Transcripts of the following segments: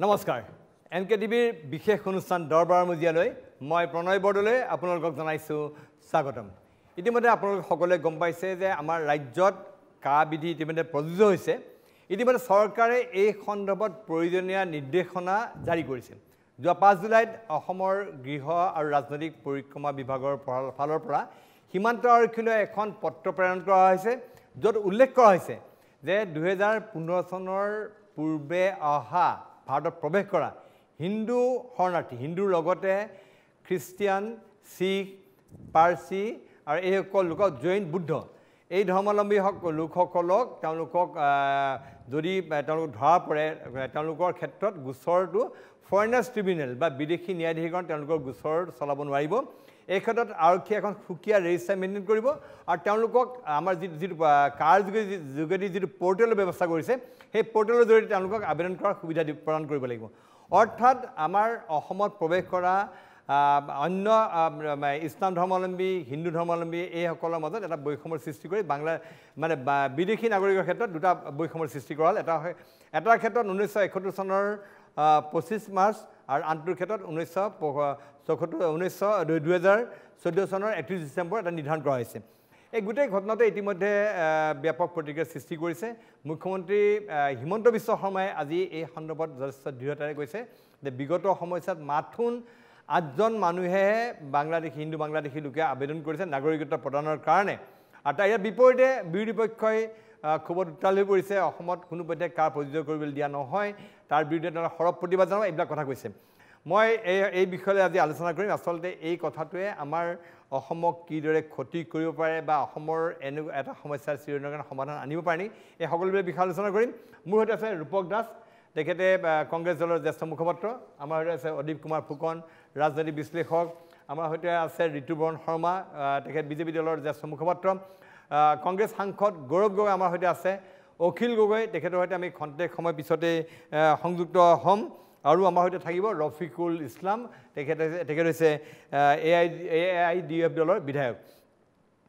নমস্কাৰ NKTVৰ বিশেষ অনুষ্ঠান দৰবাৰ মজিয়ালৈ মই প্ৰণয় বৰদলৈ আপোনালোকক জনাইছো স্বাগতম ইতিমধ্যে আপোনালোক সকলোৱে গম পাইছে যে আমাৰ ৰাজ্যত কা বিধি ইতিমধ্যে প্ৰযোজ্য হৈছে ইতিমধ্যে চৰকাৰে এই সন্দৰ্ভত প্ৰয়োজনীয় নিৰ্দেশনা জাৰি কৰিছে যোৱা 5 জুলাইত অসমৰ গৃহ আৰু ৰাজনৈতিক পৰিক্ৰমা বিভাগৰ ফালৰ পৰা সীমান্ত আৰক্ষীলৈ এখন পত্ৰ প্ৰেৰণ কৰা হৈছে য'ত উল্লেখ কৰা হৈছে যে 2015 চনৰ পূৰ্বে অহা ভাৰতত প্ৰৱেশ কৰা হিন্দু শৰণাৰ্থী হিন্দুৰ লগতে খ্ৰীষ্টিয়ান শিখ পাৰ্চী আৰু এই সকল লোকক জৈন বুদ্ধ এই ধৰ্মাৱলম্বী লোকসকলক তেওঁলোকক যদি তেওঁলোক ধৰা পৰে তেওঁলোকৰ ক্ষেত্ৰত গোচৰটো ফৰেনাৰ্ছ ট্ৰিবিউনেল বা বিদেশী ন্যায়াধীকৰণ তেওঁলোকৰ গোচৰ চলাব নোৱাৰিব এই ক্ষেত্ৰত আৰক্ষী এখন সুকীয়া ৰেজিষ্টাৰ মেইনটেইন কৰিব আৰু তেওঁলোকক আমাৰ যিটো কাৰ যোগেদি যিটো পৰ্টেলৰ ব্যৱস্থা কৰিছে সেই পৰ্টেলৰ জৰিয়তে তেওঁলোকক আবেদন কৰাৰ সুবিধা প্ৰদান কৰিব লাগিব অৰ্থাৎ আমাৰ অসমত প্ৰৱেশ কৰা অন্য ইছলাম ধৰ্মাৱলম্বী হিন্দু ধৰ্মাৱলম্বী এই সকলৰ মাজত এটা বৈষম্যৰ সৃষ্টি কৰি বাংলা মানে বিদেশী নাগৰিকৰ ক্ষেত্ৰত দুটা বৈষম্যৰ সৃষ্টি কৰা হ'ল এটা ক্ষেত্ৰত 1971 চনৰ 25 মাৰ্চ আৰু আনটোৰ ক্ষেত্ৰত 2014 চনৰ 31 ডিচেম্বৰ এটা নিৰ্ধাৰণ কৰা হৈছে এই গোটেই ঘটনাটো ইতিমধ্যে ব্যাপক প্ৰতিক্ৰিয়াৰ সৃষ্টি কৰিছে মুখ্যমন্ত্ৰী হিমন্ত বিশ্ব শৰ্মাই আজি এই সন্দৰ্ভত যথেষ্ট দৃঢ়তাৰে কৈছে যে বিগত সময়ছোৱাত মাথোন 8জন মানুহে বাংলাদেশী হিন্দু বাংলাদেশী লোকে আবেদন কৰিছে নাগৰিকত্ব প্ৰদানৰ কাৰণে আৰু তাৰ বিপৰীতে বিৰোধী পক্ষই খুব উত্তাল হৈ পৰিছে অসমত কোনো পধ্যে কাৰ প্ৰযোজ্য কৰিবলৈ দিয়া নহয় তাৰ বিৰুদ্ধে তেওঁলোকে সৰব প্ৰতিবাদ জনাব এইবিলাক কথা কৈছে মই এই বিষয়লৈ আজি আলোচনা কৰিম আচলতে এই কথাটোৱে আমাৰ অসমক কিদৰে ক্ষতি কৰিব পাৰে বা অসমৰ এনে এটা সমস্যাৰ চিৰদিনৰ সমাধান আনিব পাৰে নি এই সকলোবোৰ বিষয় আলোচনা কৰিম মোৰ সৈতে আছে ৰূপক দাস তেখেতে কংগ্ৰেছ দলৰ জ্যেষ্ঠ মুখপাত্ৰ আমাৰ সৈতে আছে অদীপ কুমাৰ ফুকন ৰাজনৈতিক বিশ্লেষক আমাৰ সৈতে আছে ঋতুবৰণ শৰ্মা তেখেত বিজেপি দলৰ জ্যেষ্ঠ মুখপাত্ৰ কংগ্ৰেছ সাংসদ গৌৰৱ গগৈ আমাৰ সৈতে আছে অখিল গগৈ তেখেতৰ সৈতে আমি খন্তেক সময় পিছতে সংযুক্ত হ'ম আৰু আমাৰ সৈতে থাকিব ৰফিকুল ইছলাম তেখেত হৈছে AIDF দলৰ বিধায়ক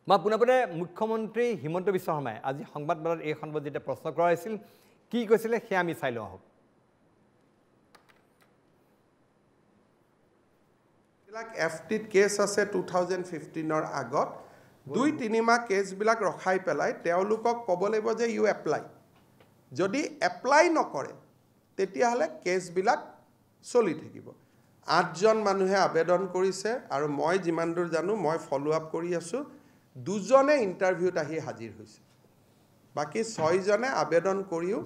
মই পোনে মুখ্যমন্ত্ৰী হিমন্ত বিশ্ব শৰ্মাই আজি সংবাদমেলত এই সন্দৰ্ভত যেতিয়া প্ৰশ্ন কৰা হৈছিল কি কৈছিলে সেয়া আমি চাই লওঁ আহক FTত কেছ আছে 2015ৰ আগত 2-3 মাহ কেছবিলাক ৰখাই পেলাই তেওঁলোকক ক'ব লাগিব যে ইউ এপ্লাই যদি এপ্লাই নকৰে তেতিয়াহ'লে কেছবিলাক চলি থাকিব 8জন মানুহে আবেদন কৰিছে আৰু মই যিমান দূৰ জানো মই ফলো আপ কৰি আছোঁ 2জনে ইণ্টাৰভিউত আহি হাজিৰ হৈছে বাকী 6জনে আবেদন কৰিও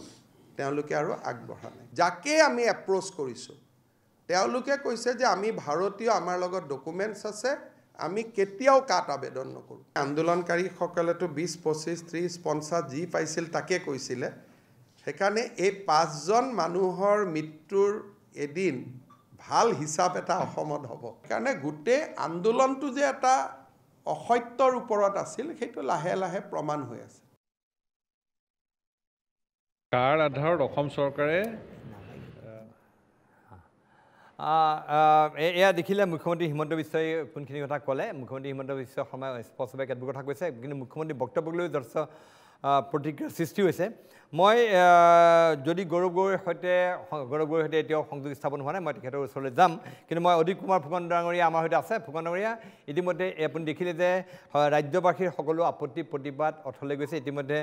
তেওঁলোকে আৰু আগবঢ়া নাই যাকে আমি এপ্ৰ'চ কৰিছোঁ তেওঁলোকে কৈছে যে আমি ভাৰতীয় আমাৰ লগত ডকুমেণ্টছ আছে আমি কেতিয়াও কাট আবেদন নকৰোঁ আন্দোলনকাৰীসকলেতো 20, 25, 30, 50 যি পাইছিল তাকে কৈছিলে সেইকাৰণে এই 5জন মানুহৰ মৃত্যুৰ এদিন ভাল হিচাপ এটা অসমত হ'ব সেইকাৰণে গোটেই আন্দোলনটো যে এটা অসত্যৰ ওপৰত আছিল সেইটো লাহে লাহে প্ৰমাণ হৈ আছে কাৰ আধাৰত অসম চৰকাৰে এয়া দেখিলে মুখ্যমন্ত্ৰী হিমন্ত বিশ্বই কোনখিনি কথা ক'লে মুখ্যমন্ত্ৰী হিমন্ত বিশ্ব শৰ্মাই স্পষ্টভাৱে কেতবোৰ কথা কৈছে কিন্তু মুখ্যমন্ত্ৰী বক্তব্যক লৈ যথেষ্ট প্ৰতিক্ৰিয়াৰ সৃষ্টি হৈছে মই যদি গৌৰৱ গগৈৰ সৈতে এতিয়াও সংযোগ স্থাপন হোৱা নাই মই তেখেতৰ ওচৰলৈ যাম কিন্তু মই অদীপ কুমাৰ ফুকন ডাঙৰীয়া আমাৰ সৈতে আছে ফুকন ডাঙৰীয়া ইতিমধ্যে আপুনি দেখিলে যে ৰাজ্যবাসীৰ সকলো আপত্তি প্ৰতিবাদ অথলে গৈছে ইতিমধ্যে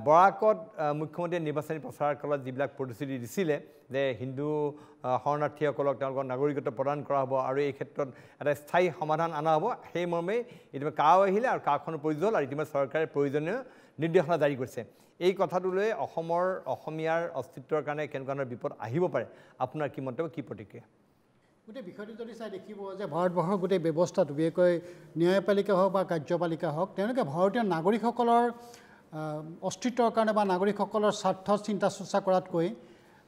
বৰাকত মুখ্যমন্ত্ৰীয়ে নিৰ্বাচনী প্ৰচাৰ কালত যিবিলাক প্ৰতিশ্ৰুতি দিছিলে যে হিন্দু শৰণাৰ্থীসকলক তেওঁলোকৰ নাগৰিকত্ব প্ৰদান কৰা হ'ব আৰু এই ক্ষেত্ৰত এটা স্থায়ী সমাধান অনা হ'ব সেই মৰ্মে ইতিমধ্যে কাও আহিলে আৰু কাখনৰ প্ৰয়োজন হ'ল আৰু ইতিমধ্যে চৰকাৰে প্ৰয়োজনীয় নিৰ্দেশনা জাৰি কৰিছে এই কথাটোলৈ অসমীয়াৰ অস্তিত্বৰ কাৰণে কেনেকুৱা ধৰণৰ বিপদ আহিব পাৰে আপোনাৰ কি মন্তব্য কি প্ৰতিক্ৰিয়া গোটেই বিষয়টো যদি চাই দেখিব যে ভাৰতবৰ্ষৰ গোটেই ব্যৱস্থাটো বিশেষকৈ ন্যায়পালিকা হওক বা কাৰ্যপালিকা হওক তেওঁলোকে ভাৰতীয় নাগৰিকসকলৰ অস্তিত্বৰ কাৰণে বা নাগৰিকসকলৰ স্বাৰ্থ চিন্তা চৰ্চা কৰাতকৈ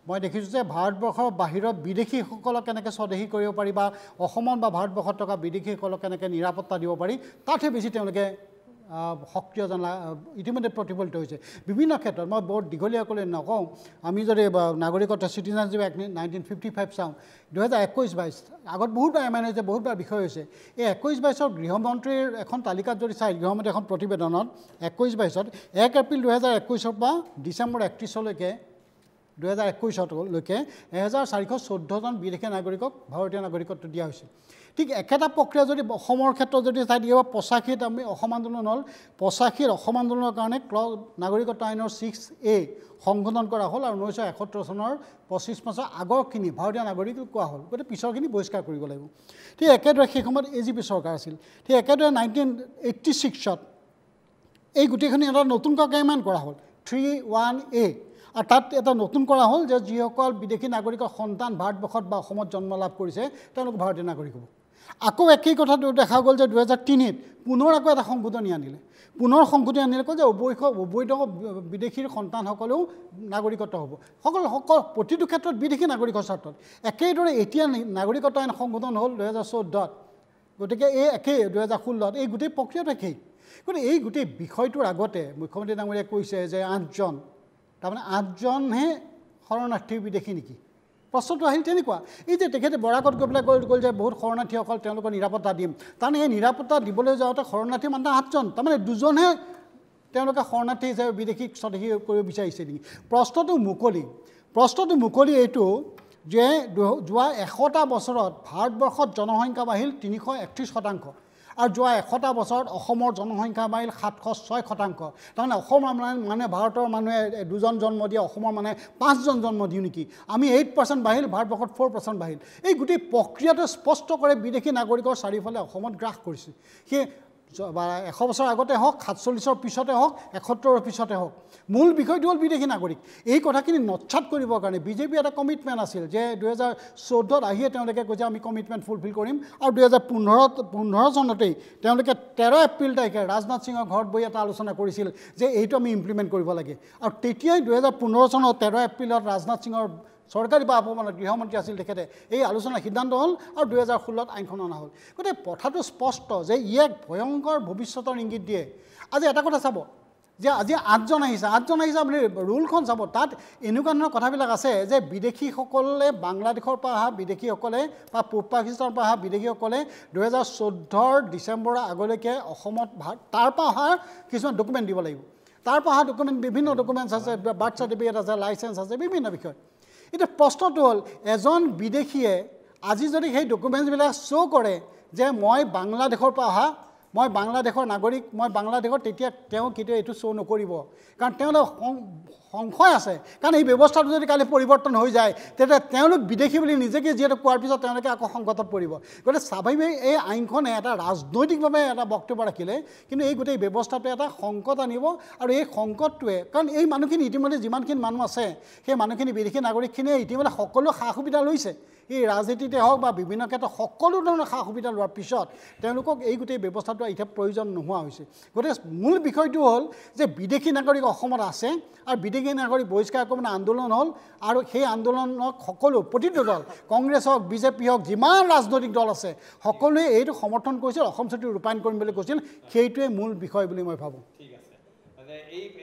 মই দেখিছোঁ যে ভাৰতবৰ্ষৰ বাহিৰৰ বিদেশীসকলক কেনেকৈ স্বদেশী কৰিব পাৰি বা অসমত বা ভাৰতবৰ্ষত থকা বিদেশীসকলক কেনেকৈ নিৰাপত্তা দিব পাৰি তাতহে বেছি তেওঁলোকে সক্ৰিয় ইতিমধ্যে প্ৰতিফলিত হৈছে বিভিন্ন ক্ষেত্ৰত মই বৰ দীঘলীয়াকৈ নকওঁ আমি যদি নাগৰিকত্ব চিটিজেনশ্বিপ এক্ট 1955 চাওঁ 2021-22 আগত বহুতবাৰ হৈছে বহুতবাৰ বিষয় হৈছে এই 21-22 গৃহমন্ত্ৰীৰ এখন তালিকাত যদি চাই গৃহমন্ত্ৰীৰ এখন প্ৰতিবেদনত 21-22 1 এপ্ৰিল 2021 পৰা ডিচেম্বৰ 31লৈকে 2021লৈকে 1414জন বিদেশী নাগৰিকক ভাৰতীয় নাগৰিকত্ব দিয়া হৈছে ঠিক একেটা প্ৰক্ৰিয়া যদি অসমৰ ক্ষেত্ৰত যদি চাই দিব 85ত আমি অসম আন্দোলন হ'ল 85ৰ অসম আন্দোলনৰ কাৰণে নাগৰিকত্ব আইনৰ 6A সংশোধন কৰা হ'ল আৰু 1971 চনৰ 25 বছৰ আগৰখিনি ভাৰতীয় নাগৰিক কোৱা হ'ল গতিকে পিছৰখিনি বহিষ্কাৰ কৰিব লাগিব ঠিক একেদৰে সেই সময়ত AGP চৰকাৰ আছিল ঠিক একেদৰে 1986ত এই গোটেইখিনি এটা নতুনকৈ এমেণ্ড কৰা হ'ল 31A আৰু তাত এটা নতুন কৰা হ'ল যে যিসকল বিদেশী নাগৰিকৰ সন্তান ভাৰতবৰ্ষত বা অসমত জন্ম লাভ কৰিছে তেওঁলোক ভাৰতীয় নাগৰিক হ'ব আকৌ একেই কথাটো দেখা গ'ল যে 2003ত পুনৰ আকৌ এটা সংশোধনী আনিলে পুনৰ সংশোধনী আনিলে কয় যে অবৈধ বিদেশীৰ সন্তানসকলেও নাগৰিকত্ব হ'ব সকলো প্ৰতিটো ক্ষেত্ৰত বিদেশী নাগৰিকৰ স্বাৰ্থত একেদৰে এতিয়া নাগৰিকত্ব আইন সংশোধন হ'ল 2014ত গতিকে এই একেই 2016ত এই গোটেই প্ৰক্ৰিয়াটো একেই গতিকে এই গোটেই বিষয়টোৰ আগতে মুখ্যমন্ত্ৰী ডাঙৰীয়াই কৈছে যে 8জন তাৰমানে 8জনহে শৰণাৰ্থী বিদেশী নেকি প্ৰশ্নটো আহিল তেনেকুৱা এই যে তেখেতে বৰাকত গৈ পেলাই গ'ল যে বহুত শৰণাৰ্থীসকল তেওঁলোকৰ নিৰাপত্তা দিম তাৰমানে এই নিৰাপত্তা দিবলৈ যাওঁতে শৰণাৰ্থী মানে 8জন তাৰমানে 2জনহে তেওঁলোকে শৰণাৰ্থী হিচাপে বিদেশীক স্বদেশী কৰিব বিচাৰিছে নেকি প্ৰশ্নটো মুকলি এইটো যে যোৱা 100টা বছৰত ভাৰতবৰ্ষত জনসংখ্যা বাঢ়িল 331% আৰু যোৱা 100টা বছৰত অসমৰ জনসংখ্যা বাঢ়িল 706%। তাৰমানে অসমৰ মানে ভাৰতৰ মানুহে 2জন জন্ম দিয়ে, অসমৰ মানে 5জন জন্ম দিওঁ নেকি? আমি 8% বাঢ়িল, ভাৰতবৰ্ষত 4% বাঢ়িল। এই গোটেই প্ৰক্ৰিয়াটো স্পষ্ট কৰে বিদেশী নাগৰিকৰ চাৰিওফালে অসমত গ্ৰাস কৰিছে। সেই 100 বছৰ আগতে হওক, 47ৰ পিছতে হওক, 71ৰ পিছতে হওক, মূল বিষয়টো হ'ল বিদেশী নাগৰিক। এই কথাখিনি নৎসাত কৰিবৰ কাৰণে বিজেপি এটা কমিটমেণ্ট আছিল যে 2014ত আহিয়ে তেওঁলোকে কৈছে আমি কমিটমেণ্ট ফুলফিল কৰিম, আৰু 2015 চনতেই তেওঁলোকে 13 এপ্ৰিল তাৰিখে ৰাজনাথ সিঙৰ ঘৰত বহি এটা আলোচনা কৰিছিল যে এইটো আমি ইমপ্লিমেণ্ট কৰিব লাগে। আৰু তেতিয়াই 2015 চনৰ 13 এপ্ৰিলত ৰাজনাথ সিঙৰ চৰকাৰী বা অপমানৰ গৃহমন্ত্ৰী আছিল তেখেতে, এই আলোচনাৰ সিদ্ধান্ত হ'ল আৰু 2016ত আইনখন অনা হ'ল। গতিকে কথাটো স্পষ্ট যে ই এক ভয়ংকৰ ভৱিষ্যতৰ ইংগিত দিয়ে। আজি এটা কথা চাব যে আজি 8জন আহিছে আপুনি ৰুলখন চাব, তাত এনেকুৱা ধৰণৰ কথাবিলাক আছে যে বিদেশীসকলে বাংলাদেশৰ পৰা অহা বিদেশীসকলে বা পূব পাকিস্তানৰ পৰা অহা বিদেশীসকলে 2014 ডিচেম্বৰৰ আগলৈকে অসমত তাৰ পৰা অহাৰ কিছুমান ডকুমেণ্ট দিব লাগিব। তাৰ পৰা অহা ডকুমেণ্ট বিভিন্ন ডকুমেণ্টছ আছে, বাৰ্থ চাৰ্টিফিকেট আছে, লাইচেঞ্চ আছে, বিভিন্ন বিষয়। এতিয়া প্ৰশ্নটো হ'ল এজন বিদেশীয়ে আজি যদি সেই ডকুমেণ্টছবিলাক শ্ব' কৰে যে মই বাংলাদেশৰ পৰা অহা, মই বাংলাদেশৰ নাগৰিক, মই বাংলাদেশৰ, তেতিয়া তেওঁ কেতিয়াও এইটো শ্ব' নকৰিব, কাৰণ তেওঁলোক সংশয় আছে। কাৰণ এই ব্যৱস্থাটো যদি কালি পৰিৱৰ্তন হৈ যায় তেতিয়া তেওঁলোক বিদেশী বুলি নিজকে যিহেতু কোৱাৰ পিছত তেওঁলোকে আকৌ সংকটত পৰিব। গতিকে স্বাভাৱিক এই আইনখনে এটা ৰাজনৈতিকভাৱে এটা বক্তব্য ৰাখিলে, কিন্তু এই গোটেই ব্যৱস্থাটোৱে এটা সংকট আনিব। আৰু এই সংকটটোৱে, কাৰণ এই মানুহখিনি ইতিমধ্যে যিমানখিনি মানুহ আছে সেই মানুহখিনি বিদেশী নাগৰিকখিনিয়ে ইতিমধ্যে সকলো সা সুবিধা লৈছে, এই ৰাজনীতিতে হওক বা বিভিন্ন ক্ষেত্ৰত সকলো ধৰণৰ সা সুবিধা লোৱাৰ পিছত তেওঁলোকক এই গোটেই ব্যৱস্থাটো এতিয়া প্ৰয়োজন নোহোৱা হৈছে। গতিকে মূল বিষয়টো হ'ল যে বিদেশী নাগৰিক অসমত আছে আৰু বিদেশী নাগৰিক বহিষ্কাৰ কৰিবলৈ আন্দোলন হ'ল, আৰু সেই আন্দোলনক সকলো প্ৰতিটো দল, কংগ্ৰেছ হওক, বিজেপি হওক, যিমান ৰাজনৈতিক দল আছে সকলোৱে এইটো সমৰ্থন কৰিছিল, অসম চুক্তি ৰূপায়ণ কৰিম বুলি কৈছিল। সেইটোৱে মূল বিষয় বুলি মই ভাবোঁ।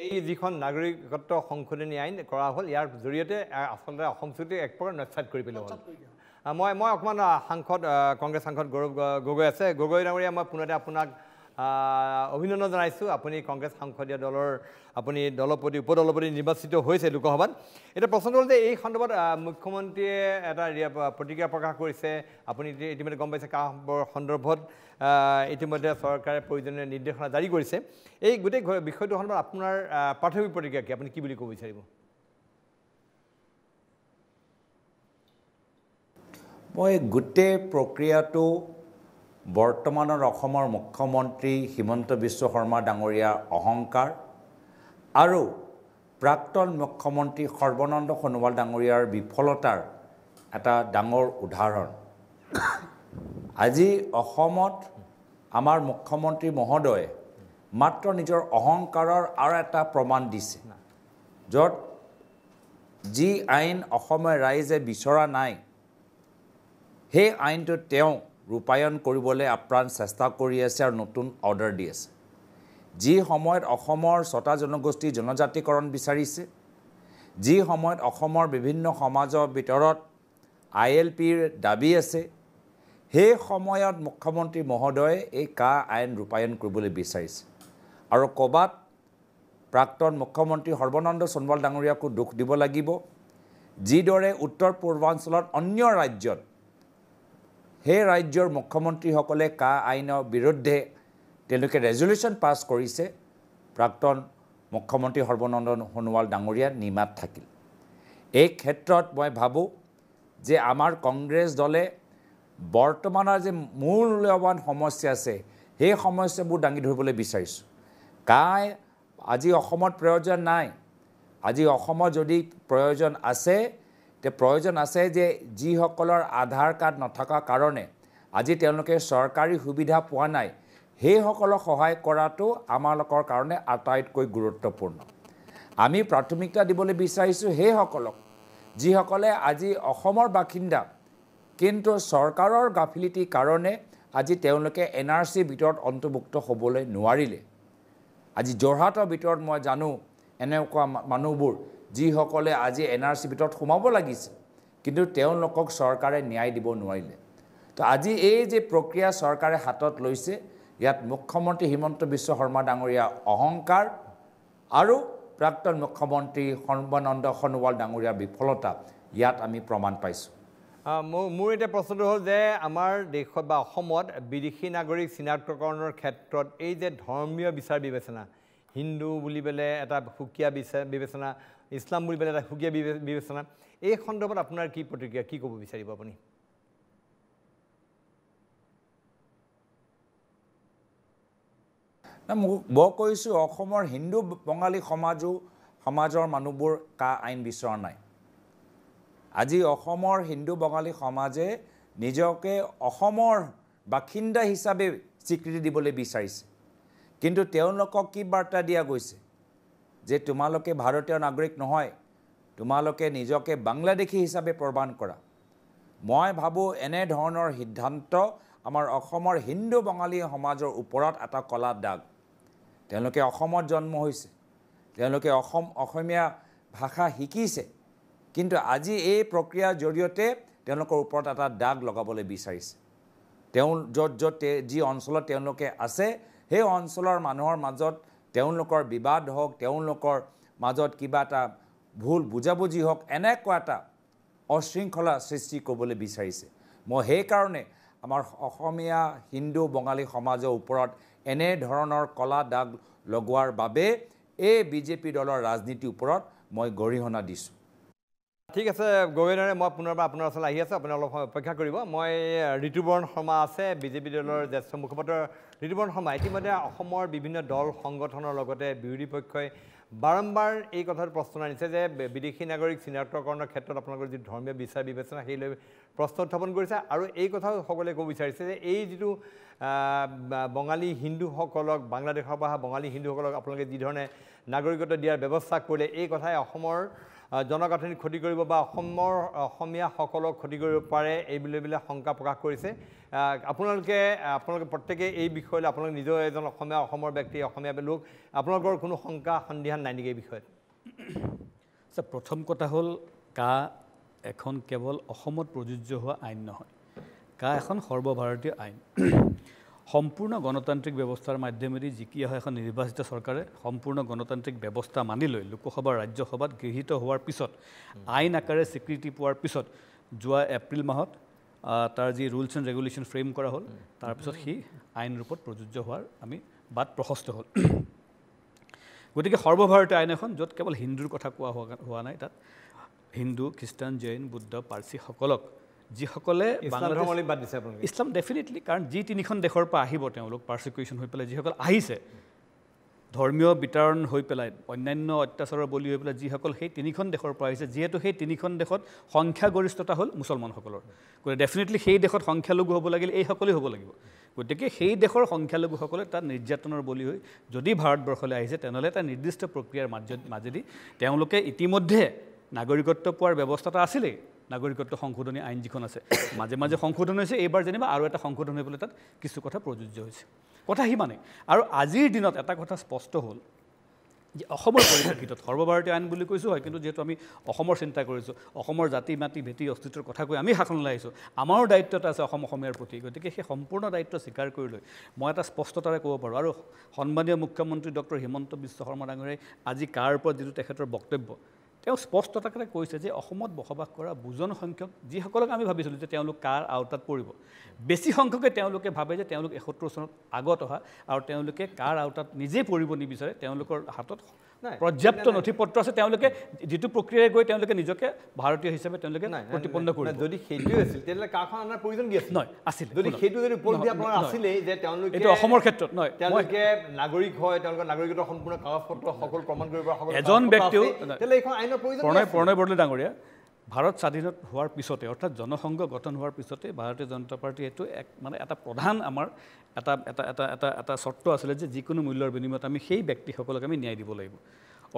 এই যিখন নাগৰিকত্ব সংশোধনী আইন কৰা হ'ল, ইয়াৰ জৰিয়তে আচলতে অসম চুক্তি এক প্ৰকাৰ নস্যাৎ কৰি পেলোৱা হ'ল। মই অকণমান সাংসদ, কংগ্ৰেছ সাংসদ গৌৰৱ গগৈ আছে, গগৈ ডাঙৰীয়া, মই পুনতে আপোনাক অভিনন্দন জনাইছোঁ। আপুনি কংগ্ৰেছ সাংসদীয় দলৰ আপুনি দলপতি উপদলপতি নিৰ্বাচিত হৈছে লোকসভাত। এতিয়া প্ৰশ্নটো হ'ল যে এই সন্দৰ্ভত মুখ্যমন্ত্ৰীয়ে এটা প্ৰতিক্ৰিয়া প্ৰকাশ কৰিছে। আপুনি ইতিমধ্যে গম পাইছে কাহৰ সন্দৰ্ভত ইতিমধ্যে চৰকাৰে প্ৰয়োজনীয় নিৰ্দেশনা জাৰি কৰিছে। এই গোটেই বিষয়টো সন্দৰ্ভত আপোনাৰ প্ৰাথমিক প্ৰতিক্ৰিয়া কি, আপুনি কি বুলি ক'ব বিচাৰিব? মই গোটেই প্ৰক্ৰিয়াটো বৰ্তমানৰ অসমৰ মুখ্যমন্ত্ৰী হিমন্ত বিশ্ব শৰ্মা ডাঙৰীয়াৰ অহংকাৰ আৰু প্ৰাক্তন মুখ্যমন্ত্ৰী সৰ্বানন্দ সোণোৱাল ডাঙৰীয়াৰ বিফলতাৰ এটা ডাঙৰ উদাহৰণ। আজি অসমত আমাৰ মুখ্যমন্ত্ৰী মহোদয়ে মাত্ৰ নিজৰ অহংকাৰৰ আৰু এটা প্ৰমাণ দিছে, য'ত যি আইন অসমৰ ৰাইজে বিচৰা নাই সেই আইনটো তেওঁ ৰূপায়ণ কৰিবলৈ আপ্ৰাণ চেষ্টা কৰি আছে আৰু নতুন অৰ্ডাৰ দি আছে। যি সময়ত অসমৰ 6টা জনগোষ্ঠী জনজাতিকৰণ বিচাৰিছে, যি সময়ত অসমৰ বিভিন্ন সমাজৰ ভিতৰত ILPৰ দাবী আছে, সেই সময়ত মুখ্যমন্ত্ৰী মহোদয়ে এই আইন ৰূপায়ণ কৰিবলৈ বিচাৰিছে। আৰু ক'ৰবাত প্ৰাক্তন মুখ্যমন্ত্ৰী সৰ্বানন্দ সোণোৱাল ডাঙৰীয়াকো দুখ দিব লাগিব যিদৰে উত্তৰ পূৰ্বাঞ্চলত অন্য ৰাজ্যত সেই ৰাজ্যৰ মুখ্যমন্ত্ৰীসকলে কা আইনৰ বিৰুদ্ধে তেওঁলোকে ৰেজলিউশ্যন পাছ কৰিছে প্ৰাক্তন মুখ্যমন্ত্ৰী সৰ্বানন্দ সোণোৱাল ডাঙৰীয়া নিমাত থাকিল এই ক্ষেত্ৰত মই ভাবোঁ যে আমাৰ কংগ্ৰেছ দলে বৰ্তমানৰ যে মূল্যৱান সমস্যা আছে সেই সমস্যাবোৰ দাঙি ধৰিবলৈ বিচাৰিছোঁ কাই আজি অসমত প্ৰয়োজন নাই আজি অসমত যদি প্ৰয়োজন আছে যে যিসকলৰ আধাৰ কাৰ্ড নথকা কাৰণে আজি তেওঁলোকে চৰকাৰী সুবিধা পোৱা নাই সেইসকলক সহায় কৰাটো আমালোকৰ কাৰণে আটাইতকৈ গুৰুত্বপূৰ্ণ আমি প্ৰাথমিকতা দিবলৈ বিচাৰিছোঁ সেইসকলক যিসকলে আজি অসমৰ বাসিন্দা কিন্তু চৰকাৰৰ গাফিলতিৰ কাৰণে আজি তেওঁলোকে NRC ভিতৰত অন্তৰ্ভুক্ত হ'বলৈ নোৱাৰিলে আজি যোৰহাটৰ ভিতৰত মই জানো এনেকুৱা মানুহবোৰ যিসকলে আজি NRC ভিতৰত সোমাব লাগিছিল কিন্তু তেওঁলোকক চৰকাৰে ন্যায় দিব নোৱাৰিলে তো আজি এই যে প্ৰক্ৰিয়া চৰকাৰে হাতত লৈছে ইয়াত মুখ্যমন্ত্ৰী হিমন্ত বিশ্ব শৰ্মা ডাঙৰীয়া অহংকাৰ আৰু প্ৰাক্তন মুখ্যমন্ত্ৰী সৰ্বানন্দ সোণোৱাল ডাঙৰীয়াৰ বিফলতা ইয়াত আমি প্ৰমাণ পাইছোঁ মোৰ এতিয়া প্ৰশ্নটো হ'ল যে আমাৰ দেশত বা অসমত বিদেশী নাগৰিক চিনাক্তকৰণৰ ক্ষেত্ৰত এই যে ধৰ্মীয় বিচাৰ বিবেচনা হিন্দু বুলি পেলাই এটা সুকীয়া বিবেচনা ইছলাম বুলি পেলাই এটা সুকীয়া বিবেচনা এই সন্দৰ্ভত আপোনাৰ কি প্ৰতিক্ৰিয়া কি ক'ব বিচাৰিব আপুনি মই কৈছোঁ অসমৰ হিন্দু বঙালী সমাজৰ মানুহবোৰ কা আইন বিচৰা নাই আজি অসমৰ হিন্দু বঙালী সমাজে নিজকে অসমৰ বাসিন্দা হিচাপে স্বীকৃতি দিবলৈ বিচাৰিছে কিন্তু তেওঁলোকক কি বাৰ্তা দিয়া গৈছে যে তোমালোকে ভাৰতীয় নাগৰিক নহয় তোমালোকে নিজকে বাংলাদেশী হিচাপে প্ৰমাণ কৰা মই ভাবোঁ এনে ধৰণৰ সিদ্ধান্ত আমাৰ অসমৰ হিন্দু বঙালী সমাজৰ ওপৰত এটা কলা দাগ তেওঁলোকে অসমত জন্ম হৈছে তেওঁলোকে অসমীয়া ভাষা শিকিছে কিন্তু আজি এই প্ৰক্ৰিয়াৰ জৰিয়তে তেওঁলোকৰ ওপৰত এটা দাগ লগাবলৈ বিচাৰিছে য'ত যি অঞ্চলত তেওঁলোকে আছে সেই অঞ্চলৰ মানুহৰ মাজত তেওঁলোকৰ বিবাদ হওক তেওঁলোকৰ মাজত কিবা এটা ভুল বুজাবুজি হওক এনেকুৱা এটা অশৃংখলা সৃষ্টি কৰিবলৈ বিচাৰিছে মই সেইকাৰণে আমাৰ অসমীয়া হিন্দু বঙালী সমাজৰ ওপৰত এনে ধৰণৰ কলা দাগ লগোৱাৰ বাবে এই বিজেপি দলৰ ৰাজনীতিৰ ওপৰত মই গৰিহণা দিছোঁ ঠিক আছে গগৈনৰে মই পুনৰবাৰ আপোনাৰ ওচৰলৈ আহি আছোঁ আপুনি অলপ সময় অপেক্ষা কৰিব মই ঋতুবৰণ শৰ্মা আছে বিজেপি দলৰ জ্যেষ্ঠ মুখপাত্ৰ ঋতুবৰণ শৰ্মা ইতিমধ্যে অসমৰ বিভিন্ন দল সংগঠনৰ লগতে বিৰোধী পক্ষই বাৰম্বাৰ এই কথাত প্ৰশ্ন আনিছে যে বিদেশী নাগৰিক চিনাক্তকৰণৰ ক্ষেত্ৰত আপোনালোকৰ যি ধৰ্মীয় বিচাৰ বিবেচনা সেই লৈ প্ৰশ্ন উত্থাপন কৰিছে আৰু এই কথাও সকলোৱে ক'ব বিচাৰিছে যে এই যিটো বঙালী হিন্দুসকলক বাংলাদেশৰ পৰা অহা বঙালী হিন্দুসকলক আপোনালোকে যিধৰণে নাগৰিকত্ব দিয়াৰ ব্যৱস্থা কৰিলে এই কথাই অসমৰ জনগাঁথনিক ক্ষতি কৰিব বা অসমীয়াসকলক ক্ষতি কৰিব পাৰে এইবুলি শংকা প্ৰকাশ কৰিছে আপোনালোকে প্ৰত্যেকে এই বিষয়লৈ আপোনালোক নিজেও এজন অসমৰ ব্যক্তি অসমীয়া লোক আপোনালোকৰ কোনো শংকা সন্দিহান নাই নেকি এই বিষয়ত প্ৰথম কথা হ'ল কা এখন কেৱল অসমত প্ৰযোজ্য হোৱা আইন নহয় কা এখন সৰ্বভাৰতীয় আইন সম্পূৰ্ণ গণতান্ত্ৰিক ব্যৱস্থাৰ মাধ্যমেদি জিকি অহা এখন নিৰ্বাচিত চৰকাৰে সম্পূৰ্ণ গণতান্ত্ৰিক ব্যৱস্থা মানি লৈ লোকসভা ৰাজ্যসভাত গৃহীত হোৱাৰ পিছত আইন আকাৰে স্বীকৃতি পোৱাৰ পিছত যোৱা এপ্ৰিল মাহত তাৰ যি ৰুলছ এণ্ড ৰেগুলেশ্যন ফ্ৰেম কৰা হ'ল তাৰপিছত সেই আইন ৰূপত প্ৰযোজ্য হোৱাৰ আমি বাট প্ৰশস্ত হ'ল গতিকে সৰ্বভাৰতীয় আইন এখন য'ত কেৱল হিন্দুৰ কথা কোৱা হোৱা নাই তাত হিন্দু খ্ৰীষ্টান জৈন বুদ্ধ পাৰ্চীসকলক যিসকলে ইছলাম ডেফিনেটলি কাৰণ যি তিনিখন দেশৰ পৰা আহিব তেওঁলোক পাৰ্চিকিউশ্যন হৈ পেলাই যিসকল আহিছে ধৰ্মীয় বিতৰণ হৈ পেলাই অন্যান্য অত্যাচাৰৰ বলি হৈ পেলাই যিসকল সেই তিনিখন দেশৰ পৰা আহিছে যিহেতু সেই তিনিখন দেশত সংখ্যাগৰিষ্ঠতা হ'ল মুছলমানসকলৰ গতিকে ডেফিনেটলি সেই দেশত সংখ্যালঘু হ'ব লাগিলে এইসকলেই হ'ব লাগিব গতিকে সেই দেশৰ সংখ্যালঘুসকলে তাত নিৰ্যাতনৰ বলি হৈ যদি ভাৰতবৰ্ষলৈ আহিছে তেনেহ'লে এটা নিৰ্দিষ্ট প্ৰক্ৰিয়াৰ মাজেদি তেওঁলোকে ইতিমধ্যে নাগৰিকত্ব পোৱাৰ ব্যৱস্থা এটা আছিলেই নাগৰিকত্ব সংশোধনী আইন যিখন আছে মাজে মাজে সংশোধন হৈছে এইবাৰ যেনিবা আৰু এটা সংশোধন হৈ পেলাই তাত কিছু কথা প্ৰযোজ্য হৈছে কথা সিমানেই আৰু আজিৰ দিনত এটা কথা স্পষ্ট হ'ল যে অসমৰ পৰিপ্ৰেক্ষিতত সৰ্বভাৰতীয় আইন বুলি কৈছোঁ হয় কিন্তু যিহেতু আমি অসমৰ চিন্তা কৰিছোঁ অসমৰ জাতি মাতি ভেটি অস্তিত্বৰ কথা কৈ আমি শাসনলৈ আহিছোঁ আমাৰো দায়িত্ব এটা আছে অসমীয়াৰ প্ৰতি গতিকে সেই সম্পূৰ্ণ দায়িত্ব স্বীকাৰ কৰি লৈ মই এটা স্পষ্টতাৰে ক'ব পাৰোঁ আৰু সন্মানীয় মুখ্যমন্ত্ৰী ডক্টৰ হিমন্ত বিশ্ব শৰ্মা ডাঙৰীয়াই আজি কাৰ ওপৰত যিটো তেখেতৰ বক্তব্য তেওঁ স্পষ্টতাৰে কৈছে যে অসমত বসবাস কৰা বুজন সংখ্যক যিসকলক আমি ভাবিছিলোঁ যে তেওঁলোক কাৰ আওতাত পৰিব, বেছি সংখ্যকে তেওঁলোকে ভাবে যে তেওঁলোক ৭১ চনত আগত অহা আৰু তেওঁলোকে কাৰ আওতাত নিজেই পৰিব নিবিচাৰে। তেওঁলোকৰ হাতত পৰ্যাপ্ত নথি পত্ৰ আছে, তেওঁলোকে যিটো প্ৰক্ৰিয়াৰে গৈ তেওঁলোকে নিজকে ভাৰতীয় হিচাপে তেওঁলোকে প্ৰতিপন্ন কৰিব। যদি সেইটোৱে আছিল তেতিয়াহ'লে কাৰখন অনাৰ প্ৰয়োজন কি আছিল? নহয়, আছিল। যদি সেইটো যদি উপলব্ধি আপোনাৰ আছিলেই যে তেওঁলোকে এইটো অসমৰ ক্ষেত্ৰত নহয়, তেওঁলোকে নাগৰিক হয়, তেওঁলোকৰ নাগৰিকত্বৰ সম্পূৰ্ণ কাগজ পত্ৰ সকলো প্ৰমাণ কৰিব পৰা এজন ব্যক্তিও তেতিয়াহ'লে এইখন আইনৰ প্ৰয়োজন প্ৰণয় বৰদলৈ ডাঙৰীয়া ভাৰত স্বাধীন হোৱাৰ পিছতে অৰ্থাৎ জনসংঘ গঠন হোৱাৰ পিছতে ভাৰতীয় জনতা পাৰ্টি এইটো এটা প্ৰধান আমাৰ এটা চৰ্ত আছিলে যে যিকোনো মূল্যৰ বিনিময়ত আমি সেই ব্যক্তিসকলক আমি ন্যায় দিব লাগিব।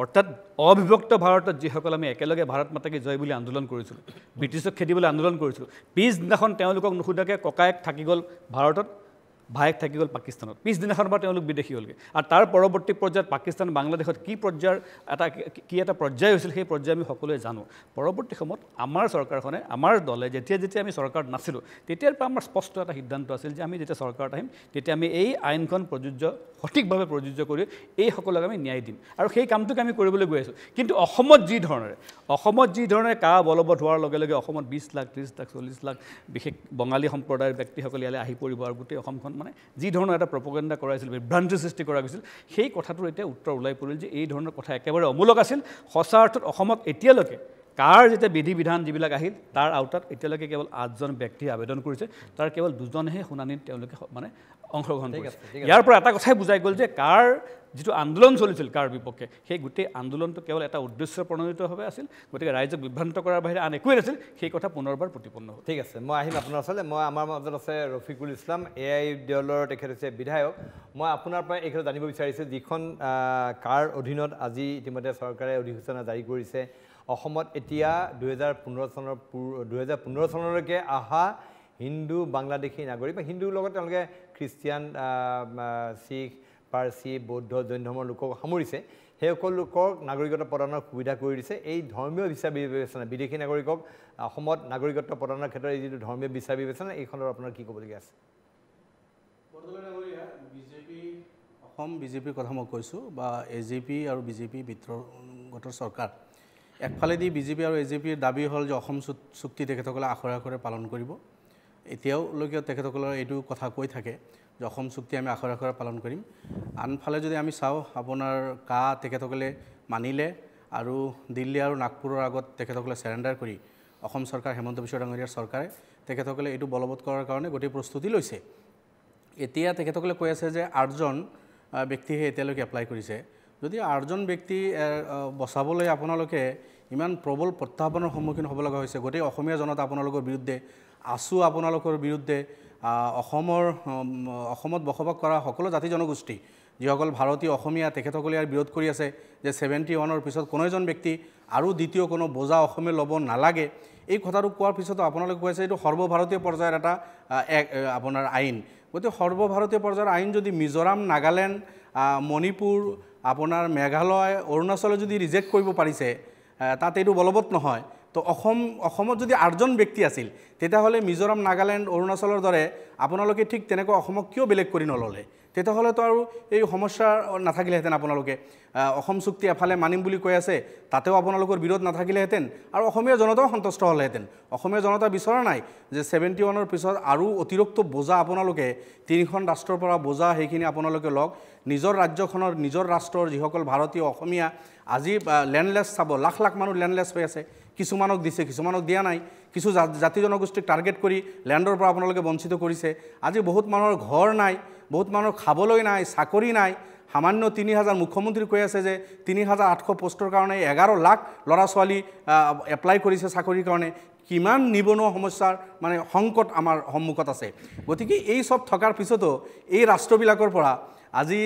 অৰ্থাৎ অবিভক্ত ভাৰতত যিসকল আমি একেলগে ভাৰত মাতাকে জয় বুলি আন্দোলন কৰিছিলোঁ, ব্ৰিটিছক খেদিবলৈ আন্দোলন কৰিছিলোঁ, পিছদিনাখন তেওঁলোকক নুসুধাকৈ ককায়েক থাকি গ'ল ভাৰতত, ভায়েক থাকি গ'ল পাকিস্তানত, পিছদিনাখনৰ পৰা তেওঁলোক বিদেশী হ'লগৈ। আৰু তাৰ পৰৱৰ্তী পৰ্যায়ত পাকিস্তান বাংলাদেশত কি এটা পৰ্যায় হৈছিল সেই পৰ্যায় আমি সকলোৱে জানো। পৰৱৰ্তী সময়ত আমাৰ চৰকাৰখনে, আমাৰ দলে যেতিয়া আমি চৰকাৰত নাছিলোঁ তেতিয়াৰ পৰা আমাৰ স্পষ্ট এটা সিদ্ধান্ত আছিল যে আমি যেতিয়া চৰকাৰত আহিম তেতিয়া আমি এই আইনখন সঠিকভাৱে প্ৰযোজ্য কৰি এইসকলক আমি ন্যায় দিম আৰু সেই কামটোকে আমি কৰিবলৈ গৈ আছোঁ। কিন্তু অসমত যি ধৰণে কা বলবৎ হোৱাৰ লগে লগে অসমত 20 লাখ 30 লাখ 40 লাখ বিশেষ বঙালী সম্প্ৰদায়ৰ ব্যক্তিসকল ইয়ালৈ আহি পৰিব আৰু গোটেই অসমখন মানে যি ধৰণৰ এটা প্ৰপগেণ্ডা কৰাইছিল, বিভ্ৰান্তি সৃষ্টি কৰা গৈছিল, সেই কথাটোৰ এতিয়া উত্তৰ ওলাই পৰিল যে এই ধৰণৰ কথা একেবাৰে অমূলক আছিল। সঁচা অৰ্থত অসমত এতিয়ালৈকে কাৰ যেতিয়া বিধি বিধান যিবিলাক আহিল তাৰ আওতাত এতিয়ালৈকে কেৱল 8জন ব্যক্তিয়ে আবেদন কৰিছে, তাৰ কেৱল 2জনেহে শুনানিত তেওঁলোকে মানে অংশগ্ৰহণ কৰিছে। ইয়াৰ পৰা এটা কথাই বুজাই গ'ল যে কাৰ যিটো আন্দোলন চলিছিল কাৰ বিপক্ষে, সেই গোটেই আন্দোলনটো কেৱল এটা উদ্দেশ্য প্ৰণোদিতভাৱে আছিল। গতিকে ৰাইজক বিভ্ৰান্ত কৰাৰ বাহিৰে আন একোৱেই নাছিল। সেই কথা পুনৰবাৰ প্ৰতিপন্ন হ'ল। ঠিক আছে, মই আহিম আপোনাৰ ওচৰলৈ। আমাৰ মাজত আছে ৰফিকুল ইছলাম, AI দলৰ তেখেত হৈছে বিধায়ক। মই আপোনাৰ পৰা এই কথা জানিব বিচাৰিছোঁ, যিখন কাৰ অধীনত আজি ইতিমধ্যে চৰকাৰে অধিসূচনা জাৰি কৰিছে, অসমত এতিয়া 2015 চনলৈকে অহা হিন্দু বাংলাদেশী নাগৰিক বা হিন্দুৰ লগত তেওঁলোকে খ্ৰীষ্টিয়ান, শিখ, পাৰ্চী, বৌদ্ধ, জৈন ধৰ্মৰ লোকক সামৰিছে, সেই সকলো লোকক নাগৰিকত্ব প্ৰদানৰ সুবিধা কৰি দিছে। এই ধৰ্মীয় বিচাৰ বিবেচনা, বিদেশী নাগৰিকক অসমত নাগৰিকত্ব প্ৰদানৰ ক্ষেত্ৰত এই যিটো ধৰ্মীয় বিচাৰ বিবেচনা, এইখনৰ আপোনাৰ কি ক'বলগীয়া আছে? অসম বিজেপিৰ কথা মই কৈছোঁ, বা AJP আৰু বিজেপি মিত্ৰগত চৰকাৰ। একফালেদি বিজেপি আৰু AJPৰ দাবী হ'ল যে অসম চুক্তি তেখেতসকলে আখৰে আখৰে পালন কৰিব। এতিয়ালৈকে তেখেতসকলৰ এইটো কথা কৈ থাকে যে অসম চুক্তি আমি আখৰে আখৰে পালন কৰিম। আনফালে যদি আমি চাওঁ, আপোনাৰ তেখেতসকলে মানিলে আৰু দিল্লী আৰু নাগপুৰৰ আগত তেখেতসকলে চেৰেণ্ডাৰ কৰি অসম চৰকাৰ, হিমন্ত বিশ্ব ডাঙৰীয়াৰ চৰকাৰে তেখেতসকলে এইটো বলবৎ কৰাৰ কাৰণে গোটেই প্ৰস্তুতি লৈছে। এতিয়া তেখেতসকলে কৈ আছে যে 8জন ব্যক্তিহে এতিয়ালৈকে এপ্লাই কৰিছে। যদি 8জন ব্যক্তি বচাবলৈ আপোনালোকে ইমান প্ৰবল প্ৰত্যাহ্বানৰ সন্মুখীন হ'ব লগা হৈছে, গোটেই অসমীয়া জনতা আপোনালোকৰ বিৰুদ্ধে, আপোনালোকৰ বিৰুদ্ধে, অসমত বসবাস কৰা সকলো জাতি জনগোষ্ঠী যিসকল ভাৰতীয় অসমীয়া, তেখেতসকলে ইয়াৰ বিৰোধ কৰি আছে যে 71ৰ পিছত কোনো এজন ব্যক্তি আৰু দ্বিতীয় কোনো বোজা অসমে ল'ব নালাগে। এই কথাটো কোৱাৰ পিছতো আপোনালোকে কৈ আছে এইটো সৰ্বভাৰতীয় পৰ্যায়ৰ এটা আপোনাৰ আইন। গতিকে সৰ্বভাৰতীয় পৰ্যায়ৰ আইন যদি মিজোৰাম, নাগালেণ্ড, মণিপুৰ, আপোনাৰ মেঘালয়, অৰুণাচলে যদি ৰিজেক্ট কৰিব পাৰিছে, তাত এইটো বলবৎ নহয়, তো অসমত যদি 8জন ব্যক্তি আছিল তেতিয়াহ'লে মিজোৰাম, নাগালেণ্ড, অৰুণাচলৰ দৰে আপোনালোকে ঠিক তেনেকৈ অসমক কিয় বেলেগ কৰি নল'লে? তেতিয়াহ'লেতো আৰু এই সমস্যা নাথাকিলেহেঁতেন। আপোনালোকে অসম চুক্তি এফালে মানিম বুলি কৈ আছে, তাতেও আপোনালোকৰ বিৰোধ নাথাকিলেহেঁতেন আৰু অসমীয়া জনতাও সন্তুষ্ট হ'লেহেঁতেন। অসমীয়া জনতা বিচৰা নাই যে 71ৰ পিছত আৰু অতিৰিক্ত বোজা আপোনালোকে 3খন ৰাষ্ট্ৰৰ পৰা বোজা সেইখিনি আপোনালোকে লওক। নিজৰ ৰাজ্যখনৰ, নিজৰ ৰাষ্ট্ৰৰ যিসকল ভাৰতীয় অসমীয়া আজি লেণ্ডলেছ চাব, লাখ লাখ মানুহ লেণ্ডলেছ হৈ আছে। কিছুমানক দিছে, কিছুমানক দিয়া নাই। কিছু জাতি জনগোষ্ঠীক টাৰ্গেট কৰি লেণ্ডৰ পৰা আপোনালোকে বঞ্চিত কৰিছে। আজি বহুত মানুহৰ ঘৰ নাই, বহুত মানুহৰ খাবলৈ নাই, চাকৰি নাই। সামান্য 3000, মুখ্যমন্ত্ৰী কৈ আছে যে 3800 পোষ্টৰ কাৰণে 11 লাখ ল'ৰা ছোৱালী এপ্লাই কৰিছে চাকৰিৰ কাৰণে। কিমান নিবনুৱা সমস্যাৰ মানে সংকট আমাৰ সন্মুখত আছে। গতিকে এই চব থকাৰ পিছতো এই ৰাষ্ট্ৰবিলাকৰ পৰা আজি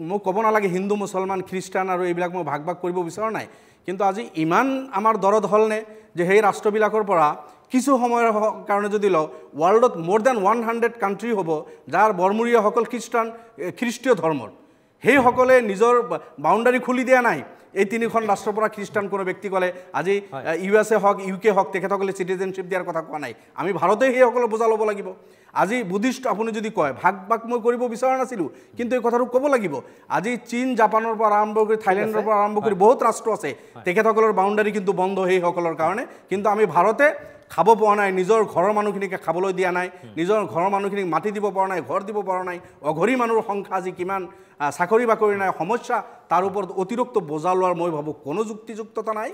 মোক ক'ব নালাগে হিন্দু, মুছলমান, খ্ৰীষ্টান আৰু এইবিলাক মই ভাগ ভাগ কৰিব বিচৰা নাই, কিন্তু আজি ইমান আমাৰ দৰদ হ'লনে যে সেই ৰাষ্ট্ৰবিলাকৰ পৰা কিছু সময়ৰ কাৰণে যদি লওঁ, ৱৰ্ল্ডত মোৰ দেন 100 কাণ্ট্ৰি হ'ব যাৰ বৰমূৰীয়াসকল খ্ৰীষ্টীয় ধৰ্মৰ। সেইসকলে নিজৰ বাউণ্ডাৰী খুলি দিয়া নাই এই তিনিখন ৰাষ্ট্ৰৰ পৰা খ্ৰীষ্টান কোনো ব্যক্তি ক'লে আজি USA হওক UK হওক তেখেতসকলে চিটিজেনশ্বিপ দিয়াৰ কথা কোৱা নাই আমি ভাৰতে সেইসকলৰ বোজা ল'ব লাগিব আজি বুদ্ধিষ্ট আপুনি যদি কয় ভাগ মই কৰিব বিচৰা নাছিলোঁ কিন্তু এই কথাটো ক'ব লাগিব আজি চীন জাপানৰ পৰা আৰম্ভ কৰি থাইলেণ্ডৰ পৰা আৰম্ভ কৰি বহুত ৰাষ্ট্ৰ আছে তেখেতসকলৰ বাউণ্ডাৰী কিন্তু বন্ধ সেইসকলৰ কাৰণে কিন্তু আমি ভাৰতে খাব পৰা নাই নিজৰ ঘৰৰ মানুহখিনিকে খাবলৈ দিয়া নাই নিজৰ ঘৰৰ মানুহখিনিক মাটি দিব পৰা নাই ঘৰ দিব পৰা নাই অঘৰী মানুহৰ সংখ্যা আজি কিমান চাকৰি বাকৰি নাই সমস্যা তাৰ ওপৰত অতিৰিক্ত বোজা লোৱাৰ মই ভাবোঁ কোনো যুক্তিযুক্ততা নাই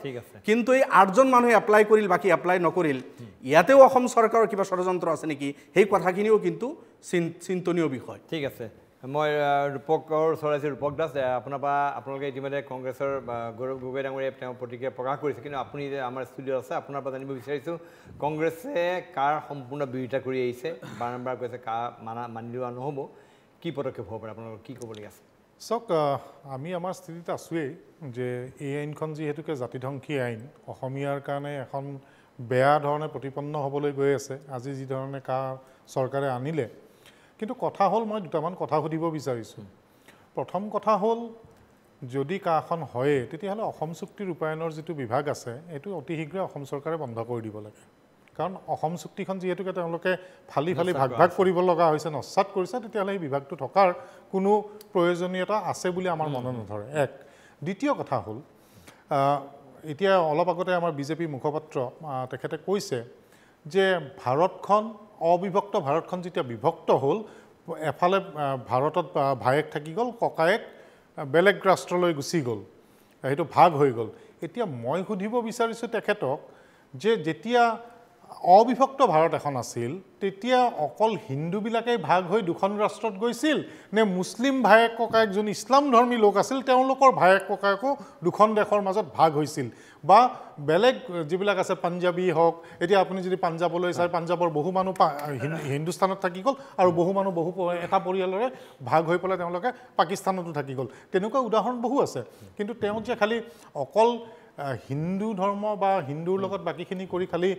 কিন্তু এই 8জন মানুহে এপ্লাই কৰিল বাকী এপ্লাই নকৰিল ইয়াতেও অসম চৰকাৰৰ কিবা ষড়যন্ত্ৰ আছে নেকি সেই কথাখিনিও কিন্তু চিন্তনীয় বিষয় ঠিক আছে মই ৰূপকৰ ওচৰাইছোঁ ৰূপক দাস আপোনাৰ পৰা আপোনালোকে ইতিমধ্যে কংগ্ৰেছৰ গৌৰৱ গগৈ ডাঙৰীয়াই তেওঁ প্ৰতিক্ৰিয়া প্ৰকাশ কৰিছে কিন্তু আপুনি যে আমাৰ ষ্টুডিঅ'ত আছে আপোনাৰ পৰা জানিব বিচাৰিছোঁ কংগ্ৰেছে কাৰ সম্পূৰ্ণ বিৰোধিতা কৰি আহিছে বাৰম্বাৰ কৈছে কাৰ মানি লোৱা নহ'ব কি পদক্ষেপ হ'ব পাৰে আপোনালোকৰ কি ক'বলগীয়া আছে চাওক আমি আমাৰ স্থিতিত আছোৱেই যে এই আইনখন যিহেতুকে জাতিধ্বংসী আইন অসমীয়াৰ কাৰণে এখন বেয়া ধৰণে প্ৰতিপন্ন হ'বলৈ গৈ আছে আজি যি ধৰণে চৰকাৰে আনিলে কিন্তু কথা হ'ল মই দুটামান কথা সুধিব বিচাৰিছোঁ প্ৰথম কথা হ'ল যদি কাখন হয়ে তেতিয়াহ'লে অসম চুক্তি ৰূপায়ণৰ যিটো বিভাগ আছে এইটো অতি শীঘ্ৰে অসম চৰকাৰে বন্ধ কৰি দিব লাগে কাৰণ অসম চুক্তিখন যিহেতুকে তেওঁলোকে ফালি ভাগ কৰিব লগা হৈছে নস্যাৎ কৰিছে তেতিয়াহ'লে এই বিভাগটো থকাৰ কোনো প্ৰয়োজনীয়তা আছে বুলি আমাৰ মনত নধৰে এক দ্বিতীয় কথা হ'ল এতিয়া অলপ আগতে আমাৰ বিজেপি মুখপাত্ৰ তেখেতে কৈছে যে ভাৰতখন অবিভক্ত ভাৰতখন যেতিয়া বিভক্ত হ'ল এফালে ভাৰতত ভায়েক থাকি গ'ল ককায়েক বেলেগ ৰাষ্ট্ৰলৈ গুচি গ'ল সেইটো ভাগ হৈ গ'ল এতিয়া মই সুধিব বিচাৰিছোঁ তেখেতক যে যেতিয়া অবিভক্ত ভাৰত এখন আছিল তেতিয়া অকল হিন্দুবিলাকেই ভাগ হৈ দুখন ৰাষ্ট্ৰত গৈছিল নে মুছলিম ভায়েক ককায়েক যোন ইছলাম ধৰ্মী লোক আছিল তেওঁলোকৰ ভায়েক ককায়েকো দুখন দেশৰ মাজত ভাগ হৈছিল বা বেলেগ যিবিলাক আছে পাঞ্জাবী হওক এতিয়া আপুনি যদি পাঞ্জাবলৈ চাই পাঞ্জাবৰ বহু মানুহ হিন্দুস্তানত থাকি গ'ল আৰু বহু মানুহ এটা পৰিয়ালৰে ভাগ হৈ পেলাই তেওঁলোকে পাকিস্তানতো থাকি গ'ল তেনেকুৱা উদাহৰণ বহু আছে কিন্তু তেওঁ যে খালি অকল হিন্দু ধৰ্ম বা হিন্দুৰ লগত বাকীখিনি কৰি খালি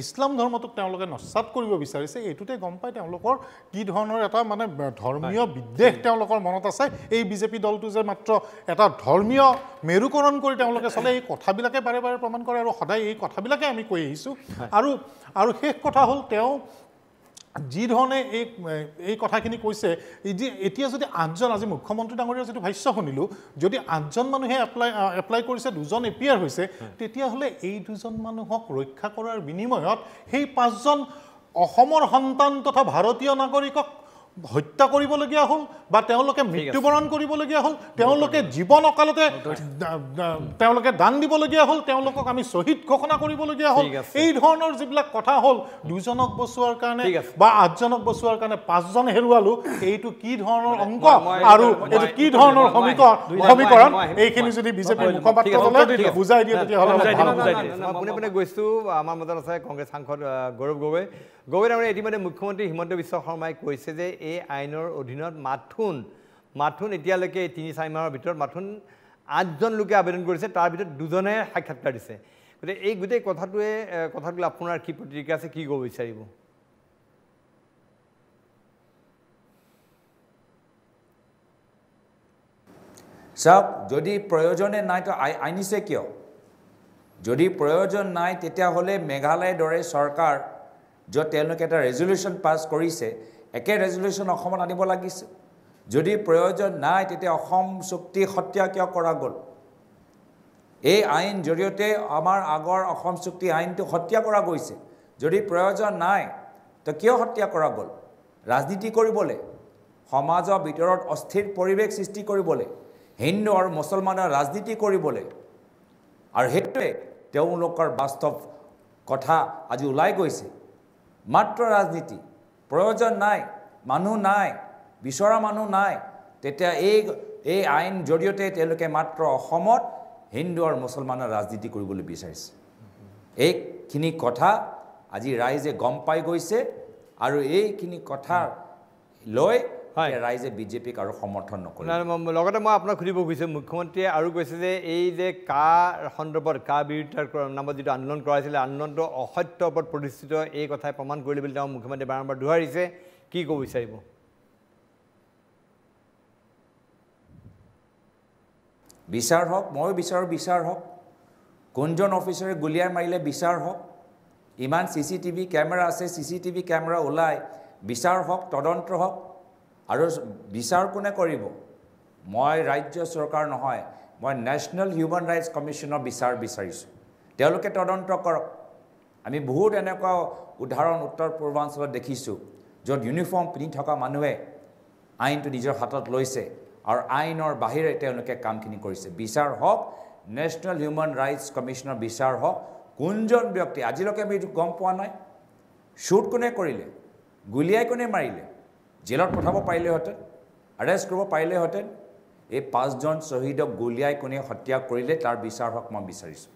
ইছলাম ধৰ্মটোক তেওঁলোকে নস্যাৎ কৰিব বিচাৰিছে এইটোতে গম পাই তেওঁলোকৰ কি ধৰণৰ এটা মানে ধৰ্মীয় বিদ্বেষ তেওঁলোকৰ মনত আছে এই বিজেপি দলটো যে মাত্ৰ এটা ধৰ্মীয় মেৰুকৰণ কৰি তেওঁলোকে চলে এই কথাবিলাকে বাৰে বাৰে প্ৰমাণ কৰে আৰু সদায় এই কথাবিলাকে আমি কৈ আহিছোঁ আৰু শেষ কথা হ'ল তেওঁ যি ধৰণে এই কথাখিনি কৈছে এতিয়া যদি 8জন আজি মুখ্যমন্ত্ৰী ডাঙৰীয়াৰ যিটো ভাষ্য শুনিলোঁ যদি 8জন মানুহে এপ্লাই কৰিছে 2জন এপিয়াৰ হৈছে তেতিয়াহ'লে এই 2জন মানুহক ৰক্ষা কৰাৰ বিনিময়ত সেই 5জন অসমৰ সন্তান তথা ভাৰতীয় নাগৰিকক হত্যা কৰিবলগীয়া হ'ল বা তেওঁলোকে মৃত্যুবৰণ কৰিবলগীয়া হ'ল তেওঁলোকে জীৱন অকালতে তেওঁলোকে দান দিবলগীয়া হ'ল তেওঁলোকক আমি শ্বহীদ ঘোষণা কৰিবলগীয়া হ'ল এই ধৰণৰ যিবিলাক কথা হ'ল 2জনক বচোৱাৰ কাৰণে বা 8জনক বচোৱাৰ কাৰণে 5জন হেৰুৱালো এইটো কি ধৰণৰ অংক আৰু এইটো কি ধৰণৰ সমীকৰণ এইখিনি যদি বিজেপিৰ মুখপাত্ৰজনে বুজাই দিয়ে তেতিয়াহ'লে পোনে পোনে গৈছোঁ আমাৰ মাজত আছে কংগ্ৰেছ সাংসদ গৌৰৱ গগৈ ডাঙৰীয়া ইতিমধ্যে মুখ্যমন্ত্ৰী হিমন্ত বিশ্ব শৰ্মাই কৈছে যে এই আইনৰ অধীনত মাথোন এতিয়ালৈকে 3-4 মাহৰ ভিতৰত মাথোন 8জন লোকে আবেদন কৰিছে তাৰ ভিতৰত 2জনে সাক্ষাৎকাৰ দিছে গতিকে এই গোটেই কথাটোৱে আপোনাৰ কি প্ৰতিক্ৰিয়া আছে কি ক'ব বিচাৰিব চাওক যদি প্ৰয়োজনে নাই তো আনিছে কিয় যদি প্ৰয়োজন নাই তেতিয়াহ'লে মেঘালয়ৰ দৰে চৰকাৰ য'ত তেওঁলোকে এটা ৰেজলিউশ্যন পাছ কৰিছে একে ৰেজলিউশ্যন অসমত আনিব লাগিছে যদি প্ৰয়োজন নাই তেতিয়া অসম চুক্তি হত্যা কিয় কৰা গ'ল এই আইন জৰিয়তে আমাৰ আগৰ অসম চুক্তি আইনটো হত্যা কৰা গৈছে যদি প্ৰয়োজন নাই তো কিয় হত্যা কৰা গ'ল ৰাজনীতি কৰিবলৈ সমাজৰ ভিতৰত অস্থিৰ পৰিৱেশ সৃষ্টি কৰিবলৈ হিন্দু আৰু মুছলমানৰ ৰাজনীতি কৰিবলৈ আৰু সেইটোৱে তেওঁলোকৰ বাস্তৱ কথা আজি ওলাই গৈছে মাত্ৰ ৰাজনীতি প্ৰয়োজন নাই মানুহ নাই বিচৰা মানুহ নাই তেতিয়া এই আইন জৰিয়তে তেওঁলোকে মাত্ৰ অসমত হিন্দু আৰু মুছলমানৰ ৰাজনীতি কৰিবলৈ বিচাৰিছে এইখিনি কথা আজি ৰাইজে গম পাই গৈছে আৰু এইখিনি কথা লৈ ৰাইজে বিজেপিক আৰু সমৰ্থন নকৰে লগতে মই আপোনাক সুধিব খুজিছোঁ মুখ্যমন্ত্ৰীয়ে আৰু কৈছে যে এই যে সন্দৰ্ভত বিৰোধিতাৰ নামত যিটো আন্দোলন কৰা হৈছিলে আন্দোলনটো অসত্যৰ ওপৰত প্ৰতিষ্ঠিত এই কথাই প্ৰমাণ কৰিলে বুলি তেওঁ মুখ্যমন্ত্ৰীয়ে বাৰম্বাৰ দোহাৰিছে কি ক'ব বিচাৰিব বিচাৰ হওক, ময়ো বিচাৰোঁ বিচাৰ হওক, কোনজন অফিচাৰে গুলিয়াই মাৰিলে বিচাৰ হওক, ইমান CCTV কেমেৰা আছে, CCTV কেমেৰা ওলাই বিচাৰ হওক, তদন্ত হওক। আৰু বিচাৰ কোনে কৰিব? মই ৰাজ্য চৰকাৰ নহয়, মই নেশ্যনেল হিউমেন ৰাইটছ কমিশ্যনৰ বিচাৰ বিচাৰিছোঁ, তেওঁলোকে তদন্ত কৰক। আমি বহুত এনেকুৱা উদাহৰণ উত্তৰ পূৰ্বাঞ্চলত দেখিছোঁ য'ত ইউনিফৰ্ম পিন্ধি থকা মানুহে আইনটো নিজৰ হাতত লৈছে আৰু আইনৰ বাহিৰে তেওঁলোকে কামখিনি কৰিছে। বিচাৰ হওক, নেশ্যনেল হিউমেন ৰাইটছ কমিশ্যনৰ বিচাৰ হওক। কোনজন ব্যক্তি, আজিলৈকে আমি এইটো গম পোৱা নাই, শ্বুট কোনে কৰিলে, গুলিয়াই কোনে মাৰিলে, জেলত পঠাব পাৰিলেহেঁতেন, এৰেষ্ট কৰিব পাৰিলেহেঁতেন। এই 5জন শ্বহীদক গুলিয়াই কোনে হত্যা কৰিলে তাৰ বিচাৰ হওক মই বিচাৰিছোঁ।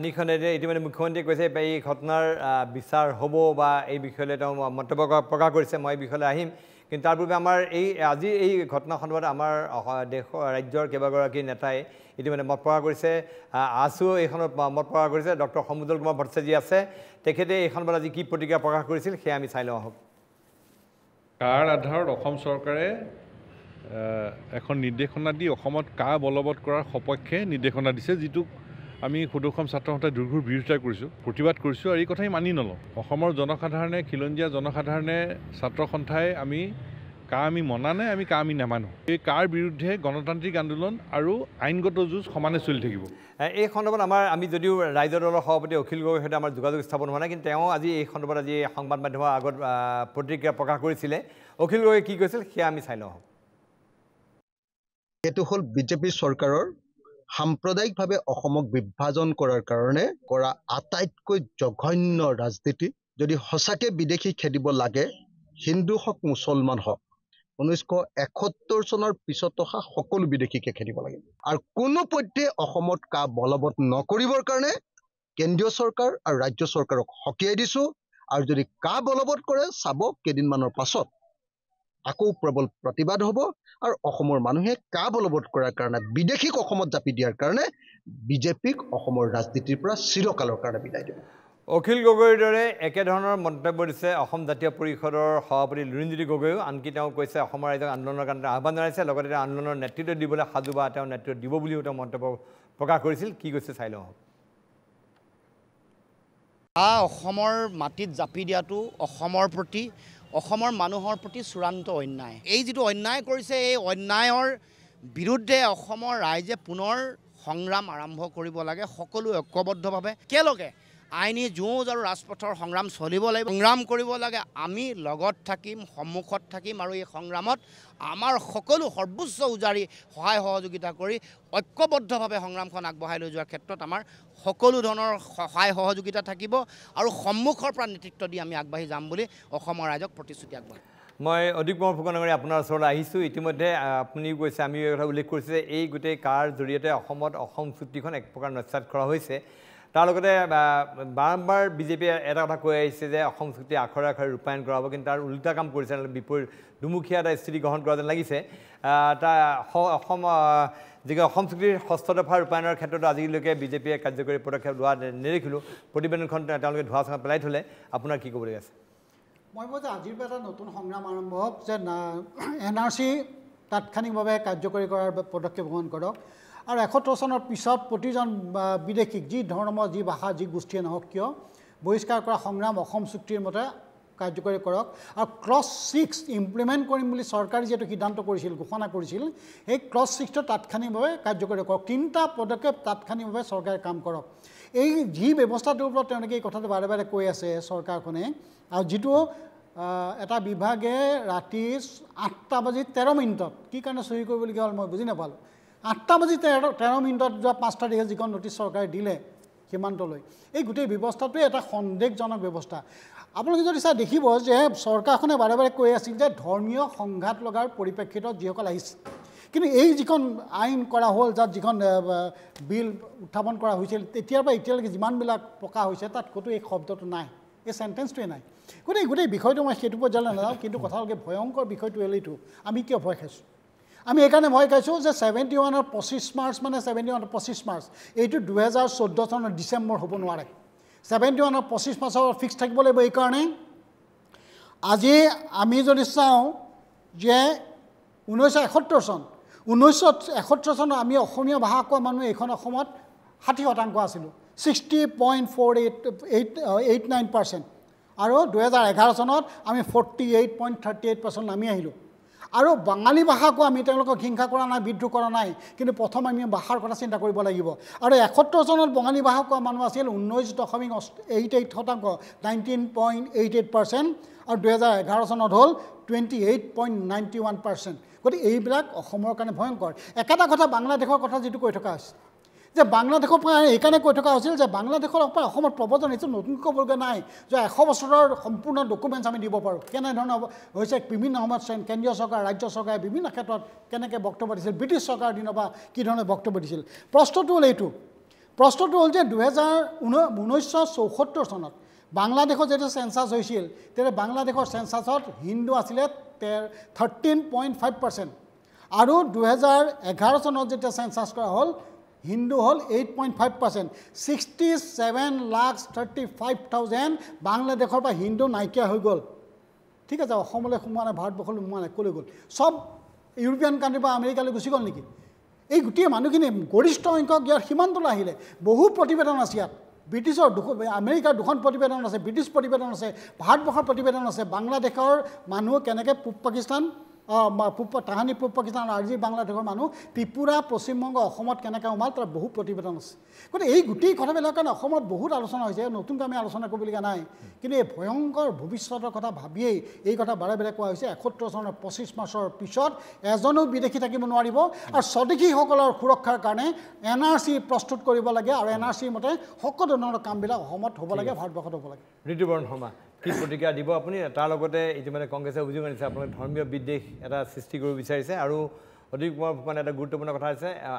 নিখনেৰে ইতিমধ্যে মুখ্যমন্ত্ৰীয়ে কৈছে এই ঘটনাৰ বিচাৰ হ'ব বা এই বিষয়লৈ তেওঁ মন্তব্য প্ৰকাশ কৰিছে। মই এই বিষয়লৈ আহিম, কিন্তু তাৰ পূৰ্বে আমাৰ আজি এই ঘটনা সন্দৰ্ভত আমাৰ ৰাজ্যৰ কেইবাগৰাকী নেতাই ইতিমধ্যে মত প্ৰকাশ কৰিছে। আছো এইখনত মত প্ৰকাশ কৰিছে। ডক্টৰ সমুদল কুমাৰ ভট্টাচাৰ্যী আছে, তেখেতে এই সন্দৰ্ভত আজি কি প্ৰতিক্ৰিয়া প্ৰকাশ কৰিছিল সেয়া আমি চাই লওঁ আহক। কাৰ আধাৰত অসম চৰকাৰে এখন নিৰ্দেশনা দি অসমত কা বলবৎ কৰাৰ সপক্ষে নিৰ্দেশনা দিছে, যিটো আমি সুদৰ্শন ছাত্ৰ সন্থাই দুৰ্ঘৰ বিৰোধিতা কৰিছোঁ, প্ৰতিবাদ কৰিছোঁ। আৰু এই কথাই মানি নলওঁ। অসমৰ জনসাধাৰণে, খিলঞ্জীয়া জনসাধাৰণে, ছাত্ৰ সন্থাই আমি মনা নাই, আমি নামানো। এই কাৰ বিৰুদ্ধে গণতান্ত্ৰিক আন্দোলন আৰু আইনগত যুঁজ সমানে চলি থাকিব। এই সন্দৰ্ভত আমি যদিও ৰাইজৰ দলৰ সভাপতি অখিল গগৈৰ সৈতে আমাৰ যোগাযোগ স্থাপন হোৱা নাই, কিন্তু তেওঁ আজি এই সন্দৰ্ভত আজি সংবাদ মাধ্যমৰ আগত প্ৰতিক্ৰিয়া প্ৰকাশ কৰিছিলে। অখিল গগৈয়ে কি কৈছিল সেয়া আমি চাই লওঁ। এইটো হ'ল বিজেপি চৰকাৰৰ সাম্প্ৰদায়িকভাৱে অসমক বিভাজন কৰাৰ কাৰণে কৰা আটাইতকৈ জঘন্য ৰাজনীতি। যদি সঁচাকৈ বিদেশী খেদিব লাগে, হিন্দু হওক মুছলমান হওক, 1971 চনৰ পিছত অহা সকলো বিদেশীকে খেদিব লাগে। আৰু কোনোপধ্যে অসমত কা বলবৎ নকৰিবৰ কাৰণে কেন্দ্ৰীয় চৰকাৰ আৰু ৰাজ্য চৰকাৰক সকীয়াই দিছোঁ। আৰু যদি কা বলবৎ কৰে, চাব কেইদিনমানৰ পাছত আকৌ প্ৰবল প্ৰতিবাদ হ'ব। আৰু অসমৰ মানুহে কা বলবৎ কৰাৰ কাৰণে, বিদেশীক অসমত জাপি দিয়াৰ কাৰণে বিজেপিক অসমৰ ৰাজনীতিৰ পৰা চিৰকালৰ কাৰণে বিদায় দিব। অখিল গগৈৰ দৰে একেধৰণৰ মন্তব্য দিছে অসম জাতীয় পৰিষদৰ সভাপতি লুৰিণজ্যোতি গগৈও। আনকি তেওঁ কৈছে অসমৰ ৰাইজক আন্দোলনৰ কাৰণে আহ্বান জনাইছে, লগতে তেওঁ আন্দোলনৰ নেতৃত্ব দিবলৈ সাজু বা তেওঁ নেতৃত্ব দিব বুলিও তেওঁ মন্তব্য প্ৰকাশ কৰিছিল। কি কৈছে চাই লওঁ। অসমৰ মাটিত জাপি দিয়াটো অসমৰ প্ৰতি, অসমৰ মানুহৰ প্ৰতি চূড়ান্ত অন্যায়। এই যিটো অন্যায় কৰিছে, এই অন্যায়ৰ বিৰুদ্ধে অসমৰ ৰাইজে পুনৰ সংগ্ৰাম আৰম্ভ কৰিব লাগে, সকলো ঐক্যবদ্ধভাৱে। একেলগে আইনী যুঁজ আৰু ৰাজপথৰ সংগ্ৰাম চলিব লাগিব, সংগ্ৰাম কৰিব লাগে। আমি লগত থাকিম, সন্মুখত থাকিম, আৰু এই সংগ্ৰামত আমাৰ সকলো সৰ্বোচ্চ উজাৰি সহায় সহযোগিতা কৰি ঐক্যবদ্ধভাৱে সংগ্ৰামখন আগবঢ়াই লৈ যোৱাৰ ক্ষেত্ৰত আমাৰ সকলো ধৰণৰ সহায় সহযোগিতা থাকিব, আৰু সন্মুখৰ পৰা নেতৃত্ব দি আমি আগবাঢ়ি যাম বুলি অসমৰ ৰাইজক প্ৰতিশ্ৰুতি আগবঢ়াম। মই অধিক কুমাৰ ফুকনগৰী আপোনাৰ ওচৰলৈ আহিছোঁ। ইতিমধ্যে আপুনিও কৈছে, আমি এই কথা উল্লেখ কৰিছোঁ যে এই গোটেই কাৰ জৰিয়তে অসমত অসম চুক্তিখন এক প্ৰকাৰ নস্যাৎ কৰা হৈছে। তাৰ লগতে বাৰম্বাৰ বিজেপিয়ে এটা কথা কৈ আহিছে যে অসম চুক্তি আখৰে আখৰে ৰূপায়ণ কৰা হ'ব, কিন্তু তাৰ ওলোটা কাম কৰিছে, বিপৰীত দুমুখীয়া এটা স্থিতি গ্ৰহণ কৰা যেন লাগিছে। অসম চুক্তিৰ 6ষ্ঠ দফা ৰূপায়ণৰ ক্ষেত্ৰতো আজিলৈকে বিজেপিয়ে কাৰ্যকৰী পদক্ষেপ লোৱা নেদেখিলোঁ। প্ৰতিবেদনখন তেওঁলোকে ধোঁৱা চোৱা পেলাই থ'লে। আপোনাৰ কি ক'বলগীয়া আছে? মই ভাবোঁ যে আজিৰ পৰা এটা নতুন সংগ্ৰাম আৰম্ভ হওক, যে NRC তাৎক্ষণিকভাৱে কাৰ্যকৰী কৰাৰ পদক্ষেপ গ্ৰহণ কৰক। আৰু 71 চনৰ পিছত প্ৰতিজন বিদেশীক যি ধৰ্ম, যি ভাষা, যি গোষ্ঠীয়ে নহওক কিয় বহিষ্কাৰ কৰা সংগ্ৰাম অসম চুক্তিৰ মতে কাৰ্যকৰী কৰক। আৰু ক্লজ 6 ইমপ্লিমেণ্ট কৰিম বুলি চৰকাৰে যিহেতু সিদ্ধান্ত কৰিছিল, ঘোষণা কৰিছিল, সেই ক্লজ 6টো তাৎক্ষণিকভাৱে কাৰ্যকৰী কৰক। 3টা পদক্ষেপ তাৎক্ষণিকভাৱে চৰকাৰে কাম কৰক। এই যি ব্যৱস্থাটোৰ ওপৰত তেওঁলোকে এই কথাটো বাৰে বাৰে কৈ আছে চৰকাৰখনে, আৰু যিটো এটা বিভাগে ৰাতি 8:13 কি কাৰণে চহী কৰিবলগীয়া হ'ল মই বুজি নাপালোঁ। 8:13 যোৱা 5 তাৰিখে যিখন নটিছ চৰকাৰে দিলে সীমান্তলৈ, এই গোটেই ব্যৱস্থাটোৱে এটা সন্দেহজনক ব্যৱস্থা। আপোনালোকে যদি চাই দেখিব যে চৰকাৰখনে বাৰে বাৰে কৈ আছিল যে ধৰ্মীয় সংঘাত লগাৰ পৰিপ্ৰেক্ষিতত যিসকল আহিছে, কিন্তু এই যিখন আইন কৰা হ'ল, যাত যিখন বিল উত্থাপন কৰা হৈছিল, তেতিয়াৰ পৰা এতিয়ালৈকে যিমানবিলাক প্ৰকাশ হৈছে তাত ক'তো এই শব্দটো নাই, এই চেণ্টেন্সটোৱে নাই। গোটেই বিষয়টো মই সেইটো পৰ্যায়লৈ নাযাওঁ, কিন্তু কথালৈকে ভয়ংকৰ বিষয়টো এইটো। আমি কিয় ভয় খাইছোঁ? আমি এইকাৰণে ভয় খাইছোঁ যে 71ৰ 25 মাৰ্চ মানে 71ৰ 25 মাৰ্চ এইটো 2014 চনৰ ডিচেম্বৰ হ'ব নোৱাৰে। 71ৰ 25 মাৰ্চৰ ফিক্স থাকিব লাগিব। এইকাৰণে আজি আমি যদি চাওঁ যে 1971 চন 1971 চনত আমি অসমীয়া ভাষা কোৱা মানুহ এইখন অসমত 60% আছিলোঁ 60.4889% আৰু 2011 চনত আমি 48.38% নামি আহিলোঁ আৰু বাঙালী ভাষা কোৱা আমি তেওঁলোকক হিংসা কৰা নাই বিদ্ৰোহ কৰা নাই কিন্তু প্ৰথম আমি ভাষাৰ কথা চিন্তা কৰিব লাগিব আৰু 71 চনত বঙালী ভাষা কোৱা মানুহ আছিল 19.88% 19.88% আৰু 2011 চনত হ'ল 28.91%। গতিকে এইবিলাক অসমৰ কাৰণে ভয়ংকৰ একেটা কথা বাংলাদেশৰ কথা যেটো কৈ থকা হৈছে যে বাংলাদেশৰ পৰা এইকাৰণে কৈ থকা হৈছিল যে বাংলাদেশৰ পৰা অসমৰ প্ৰৱৰ্তন এইটো নতুন ক'বলগা নাই যে 100 বছৰৰ সম্পূৰ্ণ ডকুমেণ্টছ আমি দিব পাৰোঁ কেনেধৰণৰ হৈছে বিভিন্ন সময়ত কেন্দ্ৰীয় চৰকাৰ ৰাজ্য চৰকাৰে বিভিন্ন ক্ষেত্ৰত কেনেকৈ বক্তব্য দিছিল ব্ৰিটিছ চৰকাৰৰ দিনৰ পৰা কি ধৰণে বক্তব্য দিছিল প্ৰশ্নটো হ'ল এইটো প্ৰশ্নটো হ'ল যে 1974 চনত বাংলাদেশৰ যেতিয়া চেঞ্চাছ হৈছিল তেতিয়া বাংলাদেশৰ চেঞ্চাছত হিন্দু আছিলে 13.5% আৰু 2011 চনত যেতিয়া চেঞ্চাছ কৰা হ'ল হিন্দু হ'ল 8.5% 67,35,000 বাংলাদেশৰ পৰা হিন্দু নাইকিয়া হৈ গ'ল ঠিক আছে অসমলৈ সোমোৱা নাই ভাৰতবৰ্ষলৈ সোমোৱা নাই ক'লৈ গ'ল সব ইউৰোপিয়ান কাণ্ট্ৰি বা আমেৰিকালৈ গুচি গ'ল নেকি এই গোটেই মানুহখিনি গৰিষ্ঠ সংখ্যক ইয়াৰ সীমান্তলৈ আহিলে বহু প্ৰতিবেদন আছে ইয়াত ব্ৰিটিছৰ আমেৰিকাৰ দুখন প্ৰতিবেদন আছে ব্ৰিটিছ প্ৰতিবেদন আছে ভাৰতবৰ্ষৰ প্ৰতিবেদন আছে বাংলাদেশৰ মানুহ কেনেকৈ পূব পাকিস্তান তাহানি পূব পাকিস্তান আৰু আজি বাংলাদেশৰ মানুহ ত্ৰিপুৰা পশ্চিমবংগ অসমত কেনেকৈ সোমাল তাৰ বহু প্ৰতিবেদন আছে গতিকে এই গোটেই কথাবিলাকৰ কাৰণে অসমত বহুত আলোচনা হৈছে নতুনকৈ আমি আলোচনা কৰিবলগীয়া নাই কিন্তু এই ভয়ংকৰ ভৱিষ্যতৰ কথা ভাবিয়েই এই কথা বাৰে বাৰে কোৱা হৈছে 71 চনৰ 25 মাৰ্চৰ পিছত এজনো বিদেশী থাকিব নোৱাৰিব আৰু স্বদেশীসকলৰ সুৰক্ষাৰ কাৰণে NRC প্ৰস্তুত কৰিব লাগে আৰু NRC মতে সকলো ধৰণৰ কামবিলাক অসমত হ'ব লাগে ভাৰতবৰ্ষত হ'ব লাগে ঋতুবৰণ শৰ্মা কি প্ৰতিক্ৰিয়া দিব আপুনি তাৰ লগতে ইতিমধ্যে কংগ্ৰেছে অভিযোগ আনিছে আপোনালোকে ধৰ্মীয় বিদ্বেষ এটা সৃষ্টি কৰিব বিচাৰিছে আৰু অধিক মানে এটা গুৰুত্বপূৰ্ণ কথা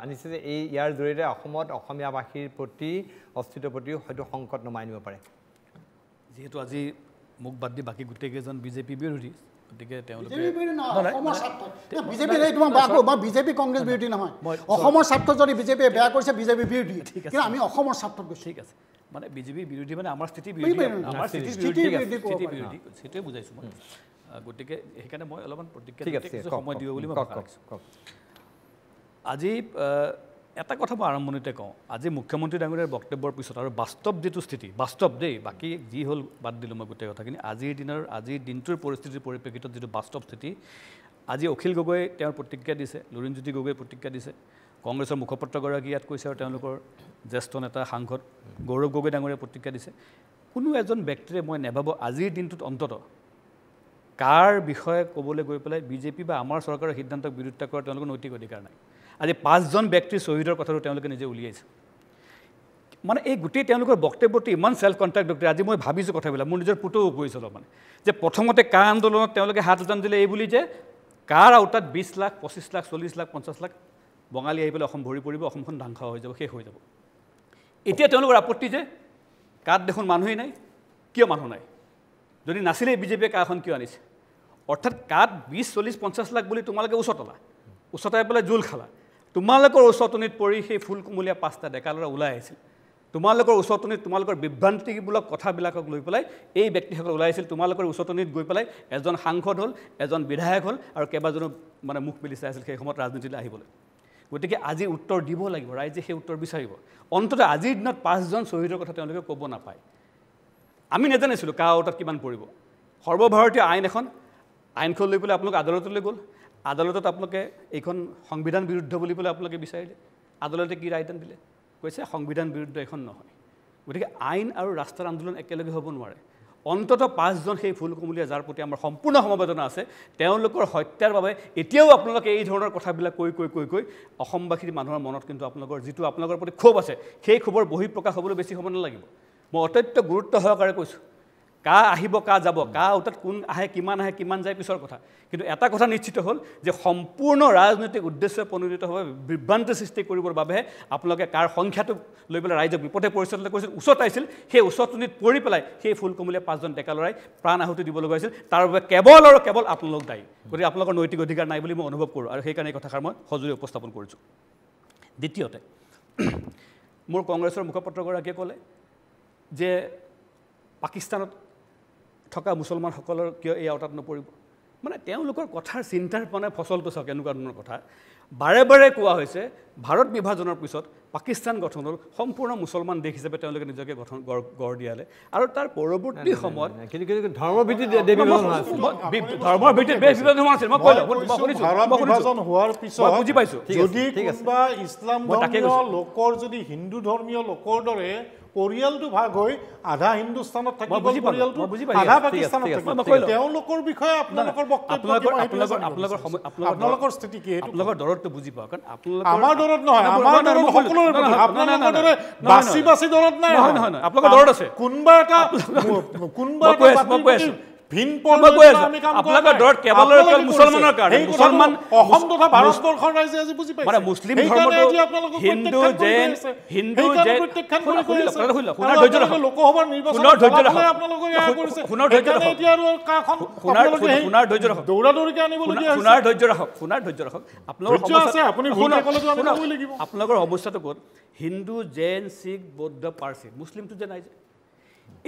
আনিছে যে এই ইয়াৰ জৰিয়তে অসমত অসমীয়া ভাষীৰ প্ৰতি অস্তিত্বৰ প্ৰতিও হয়তো সংকট নমাই আনিব পাৰে যিহেতু আজি মোক বাদ দি বাকী গোটেইকেইজন বিজেপি বিৰোধী গতিকে তেওঁলোকে বিজেপি কংগ্ৰেছ বিৰোধী নহয় অসমৰ স্বাৰ্থ যদি বিজেপিয়ে বেয়া কৰিছে বিজেপি বিৰোধী কিন্তু আমি অসমৰ স্বাৰ্থত গৈছোঁ ঠিক আছে মানে বিজেপি বিৰোধী মানে আমাৰ স্থিতি বিৰোধী আমাৰ স্থিতি বিৰোধী সেইটোৱে বুজাইছোঁ মই গতিকে সেইকাৰণে মই অলপমান প্ৰতিক্ৰিয়া সময় দিব বুলি মই আজি এটা কথা মই আৰম্ভণিতে কওঁ আজি মুখ্যমন্ত্ৰী ডাঙৰীয়াৰ বক্তব্যৰ পিছত আৰু বাস্তৱ যিটো স্থিতি বাস্তৱ দেই বাকী যি হ'ল বাদ দিলোঁ মই গোটেই কথাখিনি আজিৰ দিনটোৰ পৰিস্থিতিৰ পৰিপ্ৰেক্ষিতত যিটো বাস্তৱ স্থিতি আজি অখিল গগৈ তেওঁৰ প্ৰতিক্ৰিয়া দিছে লুৰিণজ্যোতি গগৈয়ে প্ৰতিক্ৰিয়া দিছে কংগ্ৰেছৰ মুখপাত্ৰগৰাকী ইয়াত কৈছে আৰু তেওঁলোকৰ জ্যেষ্ঠ নেতা সাংসদ গৌৰৱ গগৈ ডাঙৰীয়াই প্ৰতিক্ৰিয়া দিছে কোনো এজন ব্যক্তিৰে মই নেভাবোঁ আজিৰ দিনটোত অন্ততঃ কাৰ বিষয়ে ক'বলৈ গৈ পেলাই বিজেপি বা আমাৰ চৰকাৰৰ সিদ্ধান্তক বিৰোধিতা কৰাৰ তেওঁলোকৰ নৈতিক অধিকাৰ নাই আজি 5জন ব্যক্তিৰ শ্বহীদৰ কথাটো তেওঁলোকে নিজে উলিয়াইছে মানে এই গোটেই তেওঁলোকৰ বক্তব্যটো ইমান চেল্ফ কণ্ট্ৰাক্টৰি আজি মই ভাবিছোঁ কথাবিলাক মোৰ নিজৰ পুতৌ কৈছোঁ অলপমান যে প্ৰথমতে কা আন্দোলনত তেওঁলোকে হাত উজান দিলে এই বুলি যে কাৰ আওতাত 20 লাখ 25 লাখ 40 লাখ 50 লাখ বঙালী আহি পেলাই অসম ভৰি পৰিব অসমখন ধ্বংস হৈ যাব শেষ হৈ যাব এতিয়া তেওঁলোকৰ আপত্তি যে কাত দেখোন মানুহেই নাই কিয় মানুহ নাই যদি নাছিলে বিজেপিয়ে কাখন কিয় আনিছে অৰ্থাৎ কাত 20 40 50 লাখ বুলি তোমালোকে উচতাই পেলাই জোল খালা তোমালোকৰ উচতনিত পৰি সেই ফুলকুমলীয়া 5টা ডেকা ল'ৰা ওলাই আহিছিল তোমালোকৰ উচতনিত তোমালোকৰ বিভ্ৰান্তিমূলক কথাবিলাকক লৈ পেলাই এই ব্যক্তিসকল ওলাই আহিছিল তোমালোকৰ উচতনিত গৈ পেলাই এজন সাংসদ হ'ল এজন বিধায়ক হ'ল আৰু কেইবাজনো মানে মুখ মেলি চাই আছিল সেই সময়ত ৰাজনীতিলৈ আহিবলৈ গতিকে আজি উত্তৰ দিব লাগিব ৰাইজে সেই উত্তৰ বিচাৰিব অন্ততঃ আজিৰ দিনত 5জন শ্বহীদৰ কথা তেওঁলোকে ক'ব নাপায় আমি নাজানিছিলোঁ কা আওতাত কিমান পৰিব সৰ্বভাৰতীয় আইনখন লৈ পেলাই আপোনালোকে আদালতলৈ গ'ল আদালতত আপোনালোকে এইখন সংবিধান বিৰুদ্ধ বুলি পেলাই আপোনালোকে বিচাৰিলে আদালতে কি ৰায়দান দিলে কৈছে সংবিধান বিৰুদ্ধ এখন নহয় গতিকে আইন আৰু ৰাষ্ট্ৰৰ আন্দোলন একেলগে হ'ব নোৱাৰে অন্ততঃ 5জন সেই ফুলকুমলীয়া যাৰ প্ৰতি আমাৰ সম্পূৰ্ণ সমবেদনা আছে তেওঁলোকৰ হত্যাৰ বাবে এতিয়াও আপোনালোকে এই ধৰণৰ কথাবিলাক কৈ অসমবাসীৰ মানুহৰ মনত কিন্তু আপোনালোকৰ যিটো আপোনালোকৰ প্ৰতি ক্ষোভ আছে সেই ক্ষোভৰ বহিঃপ্ৰকাশ হ'বলৈ বেছি সময় নালাগিব মই অত্যন্ত গুৰুত্ব সহকাৰে কৈছোঁ কা আহিব কা যাব কা আওতাত কোন আহে কিমান যায় পিছৰ কথা কিন্তু এটা কথা নিশ্চিত হ'ল যে সম্পূৰ্ণ ৰাজনৈতিক উদ্দেশ্যে প্ৰণোদিতভাৱে বিভ্ৰান্তি সৃষ্টি কৰিবৰ বাবেহে আপোনালোকে কাৰ সংখ্যাটোক লৈ পেলাই ৰাইজক বিপথে পৰিচালনা কৰিছিল উচতাইছিল সেই উচতনিত পৰি পেলাই সেই ফুলকুমলীয়া 5জন ডেকা ল'ৰাই প্ৰাণ আহুতি দিব লগা হৈছিল তাৰ বাবে কেৱল আৰু কেৱল আপোনালোক দায়ী গতিকে আপোনালোকৰ নৈতিক অধিকাৰ নাই বুলি মই অনুভৱ কৰোঁ আৰু সেইকাৰণে এই কথাষাৰ মই সজোৰে উপস্থাপন কৰিছোঁ দ্বিতীয়তে মোৰ কংগ্ৰেছৰ মুখপাত্ৰগৰাকীয়ে ক'লে যে পাকিস্তানত থকা মুছলমানসকলৰ কিয় এই আওতাত নপৰিব মানে তেওঁলোকৰ কথাৰ চিন্তাৰ মানে ফচলটো চাওক এনেকুৱা ধৰণৰ কথা বাৰে বাৰে কোৱা হৈছে ভাৰত বিভাজনৰ পিছত পাকিস্তান গঠন হ'ল সম্পূৰ্ণ মুছলমান দেশ হিচাপে তেওঁলোকে নিজকে গঢ় দিয়ালে আৰু তাৰ পৰৱৰ্তী সময়ত ধৰ্মৰ ভিত্তিত দেশ বিভাজন আছিল ধৰ্মৰ ভিত্তিত দেশ বিভাজন আছিল মই কৈলো বিভাজন হোৱাৰ পিছত বুজি পাইছো যদি কোনোবা ইছলাম ধৰ্মীয় লোকৰ যদি হিন্দু ধৰ্মীয় লোকৰ দৰে পৰিয়ালটো ভাগ হৈ আধা হিন্দুস্তানত থাকিব পৰিয়ালটো আধা পাকিস্তানত থাকিব তেওঁলোকৰ বিষয়ে আপোনালোকৰ বক্তব্য আপোনালোকৰ স্থিতি কি আপোনালোকৰ দৰদটো বুজি পাওক কাৰণ আমাৰ দৰত নহয় আমাৰ দৰত সকলোৰে আপোনালোকৰ দৰে বাছি বাছি দৰত নাই নহয় আপোনালোকৰ দৰত আছে কোনোবা এটা আপোনালোকৰ দৰত কেৱল মুছলমানৰ কাৰণে মুছলমান অসম তথা ভাৰতবৰ্ষৰ ৰাইজে আজি বুজি পাইছে মানে মুছলিম ধৰ্মটো হিন্দু জৈন লোকসভাৰ নিৰ্বাচন দৌৰা-দৌৰিকে আনিবলগীয়া আপোনালোকৰ অৱস্থাটো ক'ত হিন্দু জৈন শিখ বৌদ্ধ পাৰ্চী মুছলিমটো যে নাই যে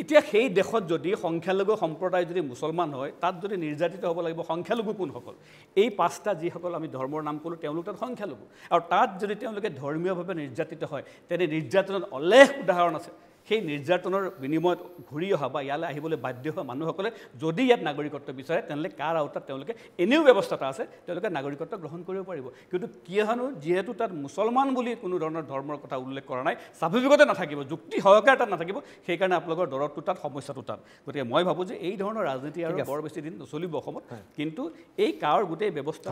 এতিয়া সেই দেশত যদি সংখ্যালঘু সম্প্ৰদায় যদি মুছলমান হয় তাত যদি নিৰ্যাতিত হ'ব লাগিব সংখ্যালঘু কোনসকল এই পাঁচটা যিসকল আমি ধৰ্মৰ নাম ক'লোঁ তেওঁলোক তাত সংখ্যালঘু আৰু তাত যদি তেওঁলোকে ধৰ্মীয়ভাৱে নিৰ্যাতিত হয় তেনে নিৰ্যাতনত অলেখ উদাহৰণ আছে সেই নিৰ্যাতনৰ বিনিময়ত ঘূৰি অহা বা ইয়ালৈ আহিবলৈ বাধ্য হোৱা মানুহসকলে যদি ইয়াত নাগৰিকত্ব বিচাৰে তেনেহ'লে কাৰ আওতাত তেওঁলোকে এনেও ব্যৱস্থা এটা আছে তেওঁলোকে নাগৰিকত্ব গ্ৰহণ কৰিব পাৰিব কিন্তু কিয়নো যিহেতু তাত মুছলমান বুলি কোনো ধৰণৰ ধৰ্মৰ কথা উল্লেখ কৰা নাই স্বাভাৱিকতে নাথাকিব যুক্তি সহকাৰে তাত নাথাকিব সেইকাৰণে আপোনালোকৰ দৰদটো তাত সমস্যাটো তাত গতিকে মই ভাবোঁ যে এই ধৰণৰ ৰাজনীতি আৰু বৰ বেছি দিন নচলিব অসমত কিন্তু এই কাৰ গোটেই ব্যৱস্থা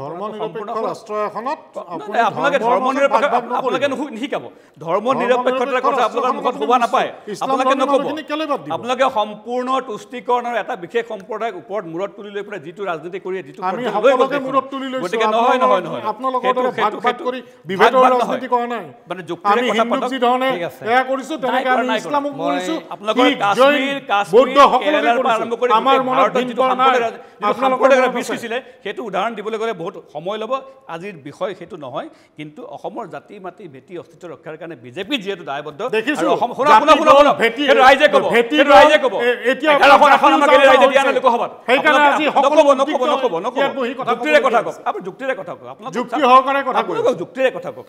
আপোনালোকে ধৰ্ম নিৰপেক্ষ আপোনালোকে নিশিকাব ধৰ্ম নিৰপেক্ষতাৰ কথা আপোনালোকৰ মুখত ক'ব নাপায় আপোনালোকে নক'ব আপোনালোকে সম্পূৰ্ণ তুষ্টিকৰণৰ এটা বিশেষ সম্প্ৰদায়ক ওপৰত মূৰত তুলি লৈ পেলাই যিটো ৰাজনীতি কৰি যিটো গতিকে নহয় মানে যুক্তিৰে সেইটো উদাহৰণ দিবলৈ গ'লে বহুত সময় ল'ব আজিৰ বিষয় সেইটো নহয় কিন্তু অসমৰ জাতি মাটি ভেটি অস্তিত্ব ৰক্ষাৰ কাৰণে বিজেপি যিহেতু দায়বদ্ধ ৰাইজে ক'ব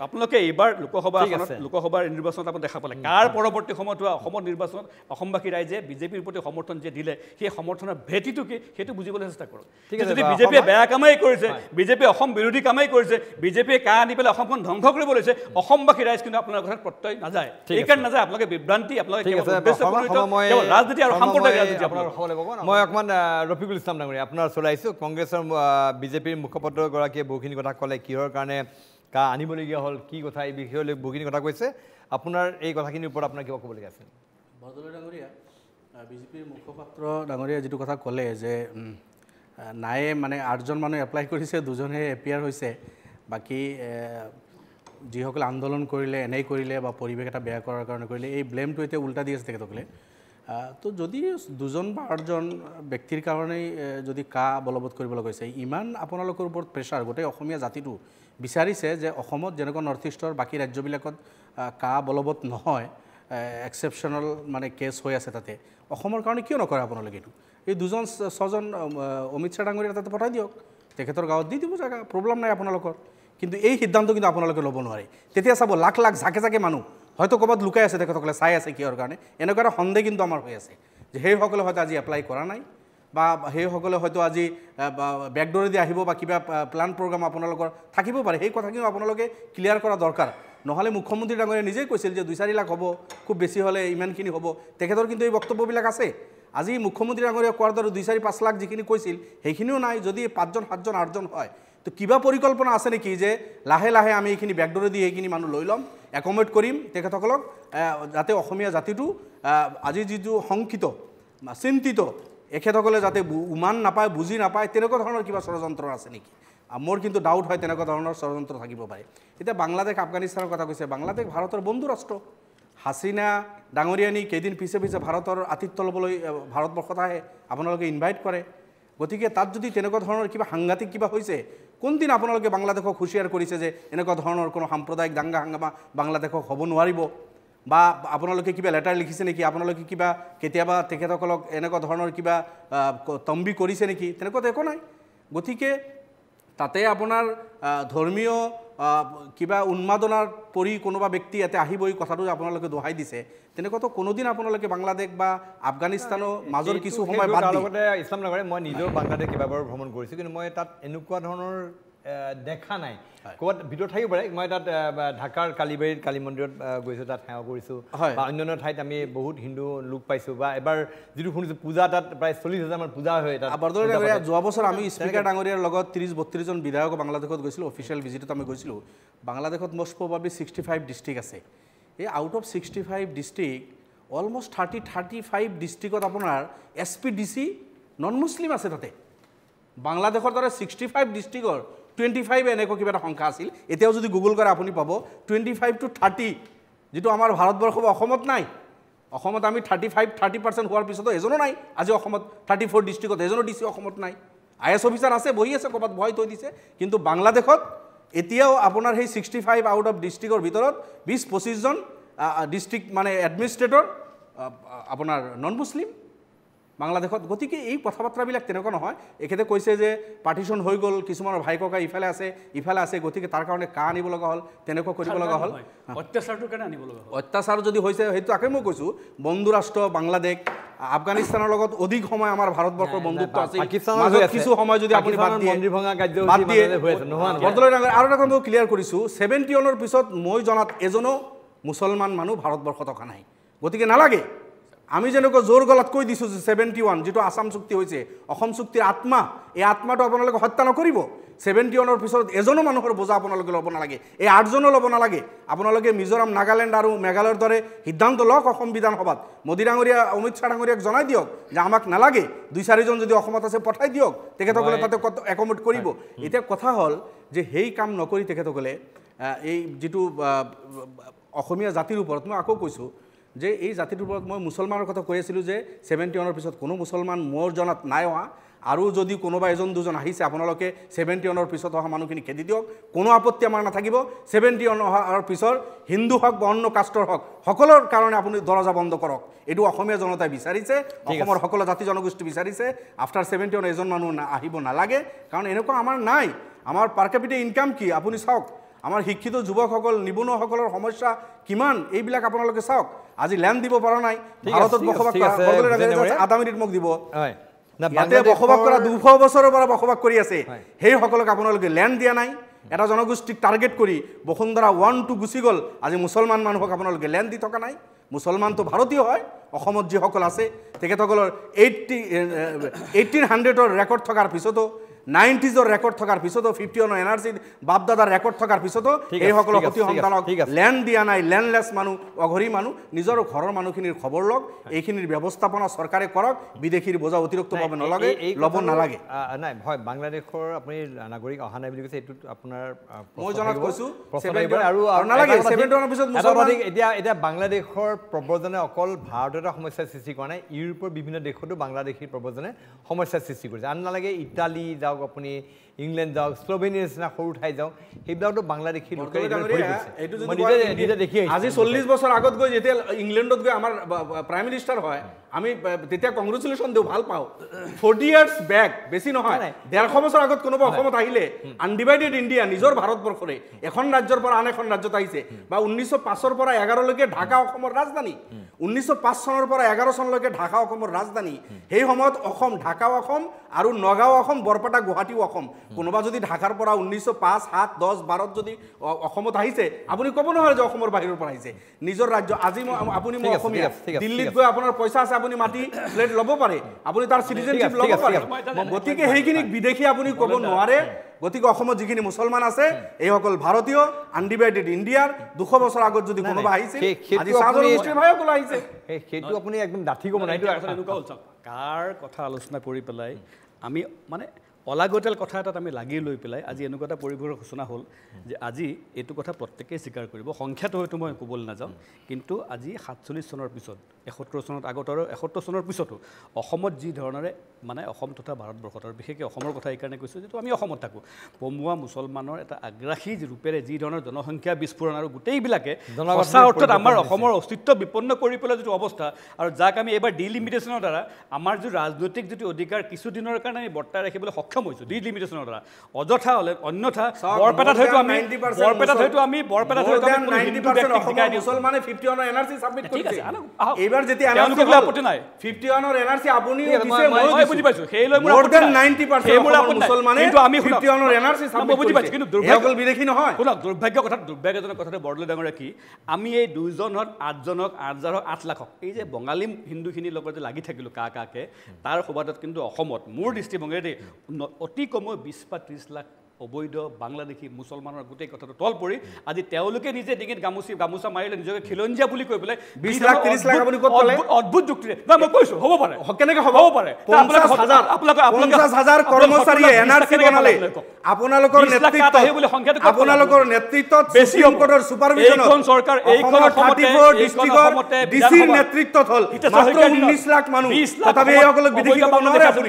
আপোনালোকে এইবাৰ লোকসভাৰ নিৰ্বাচনত আপুনি দেখা পালে কাৰ পৰৱৰ্তী সময়ত হোৱা অসমৰ নিৰ্বাচনত অসমবাসী ৰাইজে বিজেপিৰ প্ৰতি সমৰ্থন যে দিলে সেই সমৰ্থনৰ ভেটিটো কি সেইটো বুজিবলৈ চেষ্টা কৰক যদি বিজেপিয়ে বেয়া কামেই কৰিছে বিজেপিয়ে অসম বিৰোধী কামেই কৰিছে বিজেপিয়ে কা আনি পেলাই অসমখন ধ্বংস কৰিব লৈছে অসমবাসী ৰাইজ কিন্তু আপোনাৰ কথাত প্ৰত্যয় নাযায় এইকাৰণে নাযায় আপোনালোকে বিভ্ৰান্তি ৰাজনীতি আৰু সাম্প্ৰদায়িক ৰাজনীতি মই অকণমান ৰফিকুল ইছলাম ডাঙৰীয়া আপোনাৰ ওচৰলৈ আহিছোঁ কংগ্ৰেছৰ বিজেপিৰ মুখপাত্ৰগৰাকীয়ে বহুখিনি কথা ক'লে কিহৰ কাৰণে কা আনিবলগীয়া হ'ল কি কথা এই বিষয়লৈ বহুখিনি কথা কৈছে আপোনাৰ এই কথাখিনিৰ ওপৰত আপোনাৰ কিবা ক'বলগীয়া আছে বৰদলৈ ডাঙৰীয়া বিজেপিৰ মুখপাত্ৰ ডাঙৰীয়া যিটো কথা ক'লে যে নায়ে মানে 8জন মানুহ এপ্লাই কৰিছে 2জনহে এপিয়াৰ হৈছে বাকী যিসকলে আন্দোলন কৰিলে এনেই কৰিলে বা পৰিৱেশ এটা বেয়া কৰাৰ কাৰণে কৰিলে এই ব্লেমটো এতিয়া উল্টা দি আছে তেখেতসকলে তো যদি 2জন বা 8জন ব্যক্তিৰ কাৰণেই যদি কা বলবৎ কৰিবলৈ গৈছে ইমান আপোনালোকৰ ওপৰত প্ৰেছাৰ গোটেই অসমীয়া জাতিটো বিচাৰিছে যে অসমত যেনেকুৱা নৰ্থ ইষ্টৰ বাকী ৰাজ্যবিলাকত কা বলবৎ নহয় এক্সেপশ্যনেল মানে কেছ হৈ আছে তাতে অসমৰ কাৰণে কিয় নকৰে আপোনালোকে এইটো এই 2জন 6জন অমিত শ্বাহ ডাঙৰীয়া তাতে পঠাই দিয়ক তেখেতৰ গাঁৱত দি দিব জেগা প্ৰব্লেম নাই আপোনালোকৰ কিন্তু এই সিদ্ধান্ত কিন্তু আপোনালোকে ল'ব নোৱাৰে তেতিয়া চাব লাখ লাখ ঝাকে ঝাকে মানুহ হয়তো ক'ৰবাত লুকাই আছে তেখেতসকলে চাই আছে কিহৰ কাৰণে এনেকুৱা এটা সন্দেহ কিন্তু আমাৰ হৈ আছে যে সেইসকলে হয়তো আজি এপ্লাই কৰা নাই বা সেইসকলে হয়তো আজি বেকডোৰেদি আহিব বা কিবা প্লান প্ৰগ্ৰাম আপোনালোকৰ থাকিব পাৰে সেই কথাখিনি আপোনালোকে ক্লিয়াৰ কৰা দৰকাৰ নহ'লে মুখ্যমন্ত্ৰী ডাঙৰীয়া নিজেই কৈছিল যে 2-4 লাখ হ'ব খুব বেছি হ'লে ইমানখিনি হ'ব তেখেতৰ কিন্তু এই বক্তব্যবিলাক আছে আজি মুখ্যমন্ত্ৰী ডাঙৰীয়া কোৱাৰ দৰে 2-4-5 লাখ যিখিনি কৈছিল সেইখিনিও নাই যদি 5জন 7জন 8জন হয় তো কিবা পৰিকল্পনা আছে নেকি যে লাহে লাহে আমি এইখিনি বেকডোৰেদি এইখিনি মানুহ লৈ ল'ম একমোডেট কৰিম তেখেতসকলক যাতে অসমীয়া জাতিটো আজি যিটো শংকিত চিন্তিত এখেতসকলে যাতে উমান নাপায় বুজি নাপায় তেনেকুৱা ধৰণৰ কিবা ষড়যন্ত্ৰ আছে নেকি মোৰ কিন্তু ডাউট হয় তেনেকুৱা ধৰণৰ ষড়যন্ত্ৰ থাকিব পাৰে এতিয়া বাংলাদেশ আফগানিস্তানৰ কথা কৈছে বাংলাদেশ ভাৰতৰ বন্ধু ৰাষ্ট্ৰ হাসিনা ডাঙৰীয়ানী কেইদিন পিছে পিছে ভাৰতৰ আতিথ্য ল'বলৈ ভাৰতবৰ্ষত আহে আপোনালোকে ইনভাইট কৰে গতিকে তাত যদি তেনেকুৱা ধৰণৰ কিবা সাংঘাতিক কিবা হৈছে কোনদিন আপোনালোকে বাংলাদেশক হুঁচিয়াৰ কৰিছে যে এনেকুৱা ধৰণৰ কোনো সাম্প্ৰদায়িক দাঙ্গা হাংগামা বাংলাদেশক হ'ব নোৱাৰিব বা আপোনালোকে কিবা লেটাৰ লিখিছে নেকি আপোনালোকে কিবা কেতিয়াবা তেখেতসকলক এনেকুৱা ধৰণৰ কিবা তম্বি কৰিছে নেকি তেনেকুৱাতো একো নাই গতিকে তাতে আপোনাৰ ধৰ্মীয় কিবা উন্মাদনাৰ পৰি কোনোবা ব্যক্তি ইয়াতে আহিব এই কথাটো আপোনালোকে দোহাই দিছে তেনেকুৱাতো কোনোদিন আপোনালোকে বাংলাদেশ বা আফগানিস্তানৰ মাজৰ কিছু সময় বাদ দি লগতে ইছলাম নগৰে মই নিজেও বাংলাদেশ কেইবাবাৰো ভ্ৰমণ কৰিছোঁ কিন্তু মই তাত এনেকুৱা ধৰণৰ দেখা নাই ক'ৰবাত ভিতৰত থাকিব পাৰে মই তাত ঢাকাৰ কালীবাৰীত কালী মন্দিৰত গৈছোঁ তাত সেৱা কৰিছোঁ বা অন্যান্য ঠাইত আমি বহুত হিন্দু লোক পাইছোঁ বা এবাৰ যিটো শুনিছোঁ পূজা তাত প্ৰায় 40,000 মান পূজা হয় তাত যোৱা বছৰ আমি স্পীকাৰ ডাঙৰীয়াৰ লগত 30-32জন বিধায়ক বাংলাদেশত গৈছিলোঁ অফিচিয়েল ভিজিটত আমি গৈছিলোঁ বাংলাদেশত মষ্ট প্ৰবাবলি 65 ডিষ্ট্ৰিক্ট আছে এই আউট অফ 65 ডিষ্ট্ৰিক্ট অলমষ্ট 35 ডিষ্ট্ৰিক্টত আপোনাৰ SPDC নন মুছলিম আছে তাতে বাংলাদেশৰ দৰে 65 ডিষ্ট্ৰিক্টৰ 25 এনেকুৱা কিবা এটা সংখ্যা আছিল এতিয়াও যদি গুগল কৰে আপুনি পাব 25 to 30 যেটো আমাৰ ভাৰতবৰ্ষ বা অসমত নাই অসমত আমি 30% হোৱাৰ পিছতো এজনো নাই আজি অসমত 34 ডিষ্ট্ৰিক্টত এজনো ডিসি অসমত নাই IS অফিচাৰ আছে বহি আছে ক'বাত ভয় থৈ দিছে কিন্তু বাংলাদেশত এতিয়াও আপোনাৰ সেই 65 আউট অফ ডিষ্ট্ৰিক্টৰ ভিতৰত 20-25 জন ডিষ্ট্ৰিক্ট মানে এডমিনিষ্ট্ৰেটৰ আপোনাৰ নন মুছলিম বাংলাদেশত গতিকে এই কথাবাৰ্তাবিলাক তেনেকুৱা নহয় এখেতে কৈছে যে পাৰ্টিশন হৈ গ'ল কিছুমানৰ ভাই ককা ইফালে আছে গতিকে তাৰ কাৰণে কা আনিব লগা হ'ল তেনেকুৱা কৰিব লগা হ'ল অত্যাচাৰটোৰ কাৰণে আনিব লগা হ'ল অত্যাচাৰ যদি হৈছে সেইটো তাকে মই কৈছোঁ বন্ধু ৰাষ্ট্ৰ বাংলাদেশ আফগানিস্তানৰ লগত অধিক সময় আমাৰ ভাৰতবৰ্ষৰ বন্ধুত্ব আছে কিছু সময় যদি আপুনি বাদ দিয়ে আৰু এটা কথা ক্লিয়াৰ কৰিছোঁ 71ৰ পিছত মই জনাত এজনো মুছলমান মানুহ ভাৰতবৰ্ষত থকা নাই গতিকে নালাগে আমি যেনেকৈ জোৰ গলাত কৈ দিছোঁ যে 71 যেটো আসাম চুক্তি হৈছে অসম চুক্তিৰ আত্মা এই আত্মাটো আপোনালোকে হত্যা নকৰিব 71ৰ পিছত এজনো মানুহৰ বোজা আপোনালোকে ল'ব নালাগে এই 8জনো ল'ব নালাগে আপোনালোকে মিজোৰাম নাগালেণ্ড আৰু মেঘালয়ৰ দৰে সিদ্ধান্ত লওক অসম বিধানসভাত মোদী ডাঙৰীয়া অমিত শ্বাহ ডাঙৰীয়াক জনাই দিয়ক যে আমাক নালাগে 2-4জন যদি অসমত আছে পঠাই দিয়ক তেখেতসকলে তাতে একমত কৰিব এতিয়া কথা হ'ল যে সেই কাম নকৰি তেখেতসকলে এই যেটো অসমীয়া জাতিৰ ওপৰত মই আকৌ কৈছোঁ যে এই জাতিটোৰ ওপৰত মই মুছলমানৰ কথা কৈ আছিলোঁ যে 71ৰ পিছত কোনো মুছলমান মোৰ জনাত নাই অহা আৰু যদি কোনোবা এজন দুজন আহিছে আপোনালোকে 71ৰ পিছত অহা মানুহখিনি খেদি দিয়ক কোনো আপত্তি আমাৰ নাথাকিব 71 অহাৰ পিছৰ হিন্দু হওক বা অন্য কাষ্টৰ হওক সকলৰ কাৰণে আপুনি দৰজা বন্ধ কৰক এইটো অসমীয়া জনতাই বিচাৰিছে অসমৰ সকলো জাতি জনগোষ্ঠী বিচাৰিছে আফটাৰ 71 এজন মানুহ আহিব নালাগে কাৰণ এনেকুৱা আমাৰ নাই আমাৰ পাৰ কেপিটা ইনকাম কি আপুনি চাওক আমাৰ শিক্ষিত যুৱকসকল নিবনুৱাসকলৰ সমস্যা কিমান এইবিলাক আপোনালোকে চাওক আজি ল্যান্ড দিব পৰা নাই ভাৰতত বসবাস কৰা আধা মিনিট মোক দিব ইয়াতে বসবাস কৰা 200 বছৰৰ পৰা বসবাস কৰি আছে সেই সকলক আপোনালোকে ল্যান্ড দিয়া নাই এটা জনগোষ্ঠীক টাৰ্গেট কৰি বসুন্ধৰা 1-2 গুচি গ'ল আজি মুছলমান মানুহক আপোনালোকে ল্যান্ড দি থকা নাই মুছলমানটো ভাৰতীয় হয় অসমত যিসকল আছে তেখেতসকলৰ 1800ৰ ৰেকৰ্ড থকাৰ পিছতো 90sৰ ৰেকৰ্ড থকাৰ পিছতো 51 এনআৰসি বাপদাদাৰ ৰেকৰ্ড থকাৰ পিছতো এই সকল অতি সন্তানক ল্যান্ড দিয়া নাই ল্যান্ডলেছ মানুহ অঘৰী মানুহ নিজৰ ঘৰৰ মানুহখিনিৰ খবৰ লওক এইখিনিৰ ব্যৱস্থাপনা চৰকাৰে কৰক বিদেশীৰ বোজা অতিৰিক্তভাৱে নলাগে ল'ব নালাগে নাই হয় বাংলাদেশৰ আপুনি নাগৰিক অহা নাই বুলি কৈছে এইটো আপোনাৰ মই জনাত কৈছোঁ আৰু নালাগে 71ৰ পিছত মুছলমান এতিয়া বাংলাদেশৰ প্ৰব্ৰজনে অকল ভাৰতত সমস্যাৰ সৃষ্টি কৰা নাই ইউৰোপৰ বিভিন্ন দেশতো বাংলাদেশী প্ৰব্ৰজনে সমস্যাৰ সৃষ্টি কৰিছে আন নালাগে ইটালী যাওক আপুনি ইংলেণ্ড যাওক স্লোভেনিয়াৰ নিচিনা সৰু ঠাই যাওক সেইবিলাকতো বাংলাদেশী লোকে আজি 40 বছৰ আগত গৈ যেতিয়া ইংলেণ্ডত গৈ আমাৰ প্ৰাইম মিনিষ্টাৰ হয় আমি তেতিয়া কংগ্ৰেচুলেশ্যন দিওঁ ভাল পাওঁ 40 ইয়াৰ্ছ বেক বেছি নহয় 150 বছৰ আগত কোনোবা অসমত আহিলে আনডিভাইডেড ইণ্ডিয়া নিজৰ ভাৰতবৰ্ষৰে এখন ৰাজ্যৰ পৰা আন এখন ৰাজ্যত আহিছে বা 1905ৰ পৰা 11 লৈকে ঢাকা অসমৰ ৰাজধানী 1905 চনৰ পৰা 11 চনলৈকে ঢাকা অসমৰ ৰাজধানী সেই সময়ত অসম ঢাকা অসম আৰু নগাঁও অসম বৰপেটা গুৱাহাটী অসম কোনোবা যদি ঢাকাৰ পৰা 1905 7 10 12 যদি অসমত আহিছে আপুনি ক'ব নহয় যে অসমৰ বাহিৰৰ পৰা আহিছে নিজৰ ৰাজ্য আজি আপুনি মই অসমীয়া দিল্লীত গৈ আপোনাৰ পইচা আছে আপুনি মাটি প্লেট ল'ব পাৰে আপুনি তাৰ সিটিজেনশ্বিপ ল'ব পাৰে গতিকে সেইখিনি বিদেশী আপুনি ক'ব নোৱাৰে গতিকে অসমত যিখিনি মুছলমান আছে এইসকল ভাৰতীয় আনডিভাইডেড ইণ্ডিয়াৰ 200 বছৰ আগত যদি কোনোবা আহিছে আজি সাধাৰণ মুছলিম ভাইসকল আহিছে সেইটো আপুনি একদম ডাঠি ক'ব নাই কাৰ কথা আলোচনা কৰি পেলাই আমি মানে অলাগতিয়াল কথা এটাত আমি লাগি লৈ পেলাই আজি এনেকুৱা এটা পৰিৱেশৰ সূচনা হ'ল যে আজি এইটো কথা প্ৰত্যেকেই স্বীকাৰ কৰিব সংখ্যাটো হয়তো মই ক'বলৈ নাযাওঁ কিন্তু আজি 47 চনৰ পিছত 71 চনত আগত আৰু 71 চনৰ পিছতো অসমত যি ধৰণেৰে মানে অসম তথা ভাৰতবৰ্ষত আৰু বিশেষকৈ অসমৰ কথা এইকাৰণে কৈছোঁ যিটো আমি অসমত থাকোঁ পমুৱা মুছলমানৰ এটা আগ্ৰাসী ৰূপেৰে যি ধৰণৰ জনসংখ্যা বিস্ফোৰণ আৰু গোটেইবিলাকে সঁচা অৰ্থত আমাৰ অসমৰ অস্তিত্ব বিপন্ন কৰি পেলোৱা যিটো অৱস্থা আৰু যাক আমি এইবাৰ ডিলিমিটেশ্যনৰ দ্বাৰা আমাৰ যিটো ৰাজনৈতিক যিটো অধিকাৰ কিছুদিনৰ কাৰণে আমি বৰ্তাই ৰাখিবলৈ সক্ষম হৈছোঁ ডিলিমিটেশ্যনৰ দ্বাৰা অযথা হ'লে অন্যথা বৰপেটাত হয়তো আমি মুছলমানে 51 এনআৰসি সাবমিট কৰিছে এইবাৰ যেতিয়া তেওঁলোকে আপত্তি নাই 51 এনআৰসি আপুনি দিছে মই বুজি পাইছোঁ সেই লৈ মোৰ আপত্তি নাই 90% মুছলমানে কিন্তু আমি 51 এনআৰসি সাবমিট বুজি পাইছোঁ কিন্তু দুৰ্ভাগ্য বিদেশী নহয় শুনক দুৰ্ভাগ্যজনক কথাটো বৰদলৈ ডাঙৰীয়া কি আমি এই 2জনক 8জনক 8,000 8 লাখক এই যে বঙালী হিন্দুখিনিৰ লগত যে লাগি থাকিলোঁ কাকে তাৰ সবাদত কিন্তু অসমত মোৰ দৃষ্টিভংগীৰে অতি কমেও 20 বা 30 লাখ অবৈধ বাংলাদেশী মুছলমানৰ গোটেই কথাটো তল পৰি আজি তেওঁলোকে নিজে ডিঙিত গামোচা মাৰিলে নিজকে খিলঞ্জীয়া বুলি কৈ পেলাই 20 লাখ 30 লাখ আপুনি ক'ত পালে অদ্ভুত যুক্তিৰে মই কৈছোঁ হ'ব পাৰে কেনেকৈ হ'ব পাৰে 50,000 কৰ্মচাৰীয়ে এনআৰসি বনালে আপোনালোকৰ নেতৃত্বত বেছি সংকটৰ সুপাৰভিজনত এইখন চৰকাৰ এইখন 34 ডিস্ট্ৰিক্টৰ ডিসিৰ নেতৃত্বত হ'ল মাত্ৰ 19 লাখ মানুহ তথাপি এইসকলক বিদেশী ক'ব নোৱাৰে আপুনি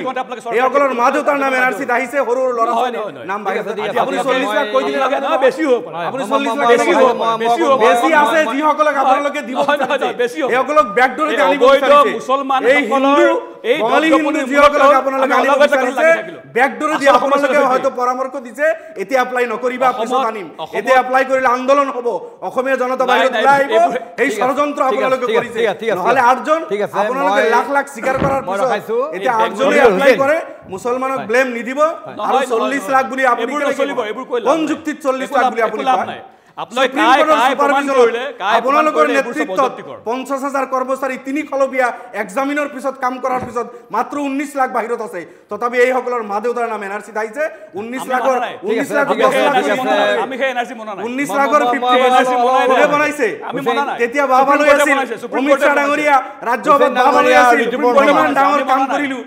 এইসকলৰ মা দেউতাৰ নাম এনআৰসিত আহিছে সৰু ল'ৰা ছোৱালীৰ নাম আপুনি 40 লাখ কৈ দিলে লাগে না বেছি হ'ব আপুনি 40 লাখ বেছি আছে যিসকলক আপোনালোকে দিব এইসকলক ব্যাকডোৰে আনিব বিচাৰিছে মুছলমান এই হিন্দু এই বঙালী হিন্দু যিসকলক আপোনালোকে আনিব বিচাৰিছে ব্যাকডোৰে দি আপোনালোকে হয়তো পৰামৰ্শ দিছে এতিয়া এপ্লাই নকৰিবা পিছত আনিম এতিয়া এপ্লাই কৰিলে আন্দোলন হ'ব অসমীয়া জনতা বাহিৰত ওলাই আহিব এই ষড়যন্ত্ৰ আপোনালোকে কৰিছে নহলে 8জন আপোনালোকে লাখ লাখ স্বীকাৰ কৰাৰ পিছত এতিয়া 8জনে এপ্লাই কৰে মুছলমানক ব্লেম নিদিব আৰু 40 লাখ বুলি আপুনি কোন যুক্তিত 40 লাখ বুলি আপুনি কয় আপোনালোকৰ নেতৃত্বত 50,000 কৰ্মচাৰী 3 খলবীয়া এক্সামিনৰ পিছত কাম কৰাৰ পিছত মাত্ৰ 19 লাখ বাহিৰত আছে তথাপি এইসকলৰ মা দেউতাৰ নাম এনআৰসি দাইছে 19 লাখৰ 19 লাখৰ 50 বনাইছে তেতিয়া বাবা লৈ আছিল অমিত শাহ ডাঙৰীয়া ৰাজ্যসভাত বাবা লৈ আছিল ইমান ডাঙৰ কাম কৰিলো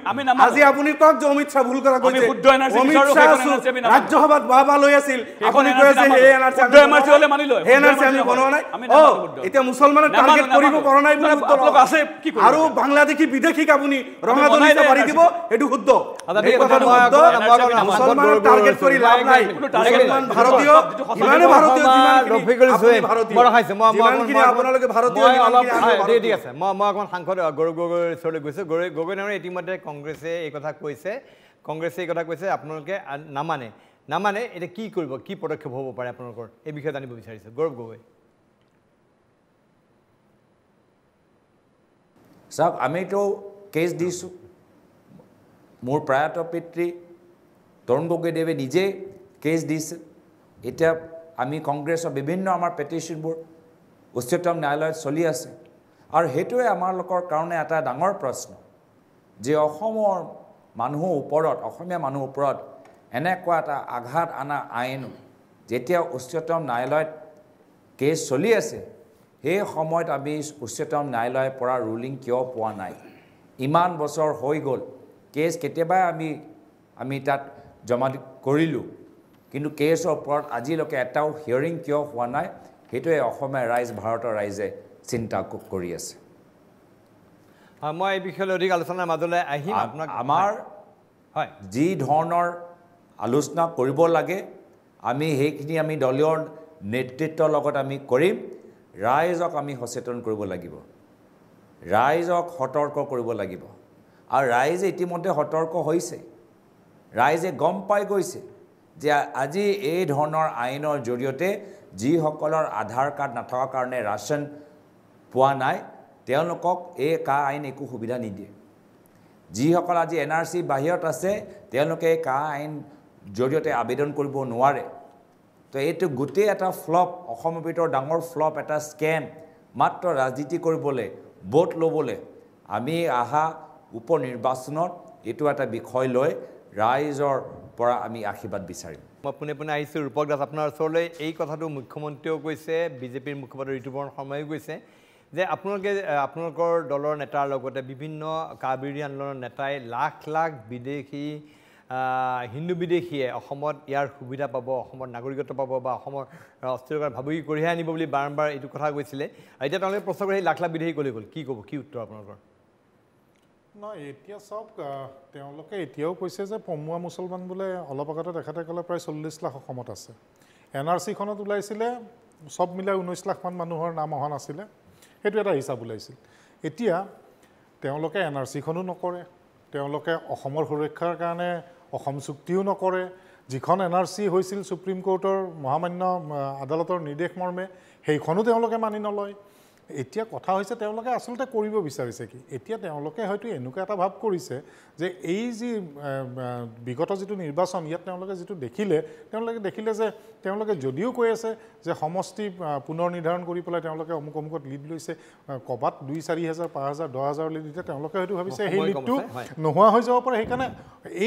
আজি আপুনি কওক যে অমিত শাহ ভুল কৰা কৈছে অমিত শাহ ৰাজ্যসভাত বাবা লৈ আছিল আপুনি কৈ আছে হে এনআৰসি এতিয়া মুছলমানে টাৰ্গেট কৰিব পৰা নাই আৰু বাংলাদেশী বিদেশীক আপুনি ৰঙাদলিতে পাৰি দিব এইটো শুদ্ধ মুছলমানৰ টাৰ্গেট কৰি লাভ নাই মুছলমান ভাৰতীয় ইমানে ভাৰতীয় আপোনালোকে ভাৰতীয় ঠিক আছে মই অকণমান সাংসদ গগৈৰ ওচৰলৈ গৈছোঁ গগৈ ডাঙৰীয়া ইতিমধ্যে কংগ্ৰেছে এই কথা কৈছে আপোনালোকে নামানে এতিয়া কি কৰিব কি পদক্ষেপ হ'ব পাৰে আপোনালোকৰ এই বিষয়ে জানিব বিচাৰিছোঁ গৌৰৱ গগৈ চাওক আমিতো কেছ দিছোঁ মোৰ প্ৰয়াত পিতৃ তৰুণ গগৈদেৱে নিজে কেছ দিছে এতিয়া আমি কংগ্ৰেছৰ বিভিন্ন আমাৰ পেটিশ্যনবোৰ উচ্চতম ন্যায়ালয়ত চলি আছে আৰু সেইটোৱে আমালোকৰ কাৰণে এটা ডাঙৰ প্ৰশ্ন যে অসমৰ মানুহৰ ওপৰত অসমীয়া মানুহৰ ওপৰত এনেকুৱা এটা আঘাত আনা আইন যেতিয়া উচ্চতম ন্যায়ালয়ত কেছ চলি আছে সেই সময়ত আমি উচ্চতম ন্যায়ালয়ৰ পৰা ৰুলিং কিয় পোৱা নাই ইমান বছৰ হৈ গ'ল কেছ কেতিয়াবাই আমি তাত জমা কৰিলোঁ কিন্তু কেছৰ ওপৰত আজিলৈকে এটাও হিয়াৰিং কিয় হোৱা নাই সেইটোৱে অসমীয়া ভাৰতৰ ৰাইজে চিন্তা কৰি আছে মই এই বিষয়ে অধিক আলোচনাৰ মাজলৈ আহিম আপোনাক আমাৰ হয় যি ধৰণৰ আলোচনা কৰিব লাগে আমি সেইখিনি আমি দলীয় নেতৃত্বৰ লগত আমি কৰিম ৰাইজক আমি সচেতন কৰিব লাগিব ৰাইজক সতৰ্ক কৰিব লাগিব আৰু ৰাইজে ইতিমধ্যে সতৰ্ক হৈছে ৰাইজে গম পাই গৈছে যে আজি এই ধৰণৰ আইনৰ জৰিয়তে যিসকলৰ আধাৰ কাৰ্ড নথকাৰ কাৰণে ৰাচন পোৱা নাই তেওঁলোকক এই আইন একো সুবিধা নিদিয়ে যিসকল আজি এনআৰসি বাহিৰত আছে তেওঁলোকে আইন জৰিয়তে আবেদন কৰিব নোৱাৰে তো এইটো গোটেই এটা ফ্লপ অসমৰ ভিতৰত ডাঙৰ ফ্লপ এটা স্কেম মাত্ৰ ৰাজনীতি কৰিবলৈ ভোট ল'বলৈ আমি আহা উপ নিৰ্বাচনত এইটো এটা বিষয় লৈ ৰাইজৰ পৰা আমি আশীৰ্বাদ বিচাৰিম মই পোনে আহিছোঁ ৰূপক দাস আপোনাৰ ওচৰলৈ এই কথাটো মুখ্যমন্ত্ৰীয়েও কৈছে বিজেপিৰ মুখপাত্ৰ ঋতুপৰ্ণ শৰ্মায়ো কৈছে যে আপোনালোকৰ দলৰ নেতাৰ লগতে বিভিন্ন কাবিৰী আন্দোলনৰ নেতাই লাখ লাখ বিদেশী হিন্দু বিদেশীয়ে অসমত ইয়াৰ সুবিধা পাব অসমৰ নাগৰিকত্ব পাব বা অসমৰ অস্থিৰতাৰ ভাবুকি কঢ়িয়াই আনিব বুলি বাৰম্বাৰ এইটো কথা কৈছিলে এতিয়া তেওঁলোকে প্ৰশ্ন কৰি লাখ লাখ বিদেশী ক'লৈ গ'ল কি ক'ব কি উত্তৰ আপোনালোকৰ নহয় এতিয়া চাওক তেওঁলোকে এতিয়াও কৈছে যে পমুৱা মুছলমান বোলে অলপ আগতে দেখাতে ক'লে প্ৰায় 40 লাখ অসমত আছে এনআৰচিখনত ওলাইছিলে চব মিলাই 19 লাখমান মানুহৰ নাম অহা নাছিলে সেইটো এটা হিচাপ ওলাইছিল এতিয়া তেওঁলোকে এনআৰচিখনো নকৰে তেওঁলোকে অসমৰ সুৰক্ষাৰ কাৰণে অসম চুক্তিও নকৰে যিখন NRC হৈছিল সুপ্ৰিম কোৰ্টৰ মহামান্য আদালতৰ নিৰ্দেশ মৰ্মে সেইখনো তেওঁলোকে মানি নলয় এতিয়া কথা হৈছে তেওঁলোকে আচলতে কৰিব বিচাৰিছে কি এতিয়া তেওঁলোকে হয়তো এনেকুৱা এটা ভাৱ কৰিছে যে এই যি বিগত যিটো নিৰ্বাচন ইয়াত তেওঁলোকে যিটো দেখিলে যে তেওঁলোকে যদিও কৈ আছে যে সমষ্টি পুনৰ নিৰ্ধাৰণ কৰি পেলাই তেওঁলোকে অমুকত লিড লৈছে কবাত 2-4,000 5,000 10,000 লিড দিছে তেওঁলোকে হয়তো ভাবিছে সেই লিডটো নোহোৱা হৈ যাব পাৰে সেইকাৰণে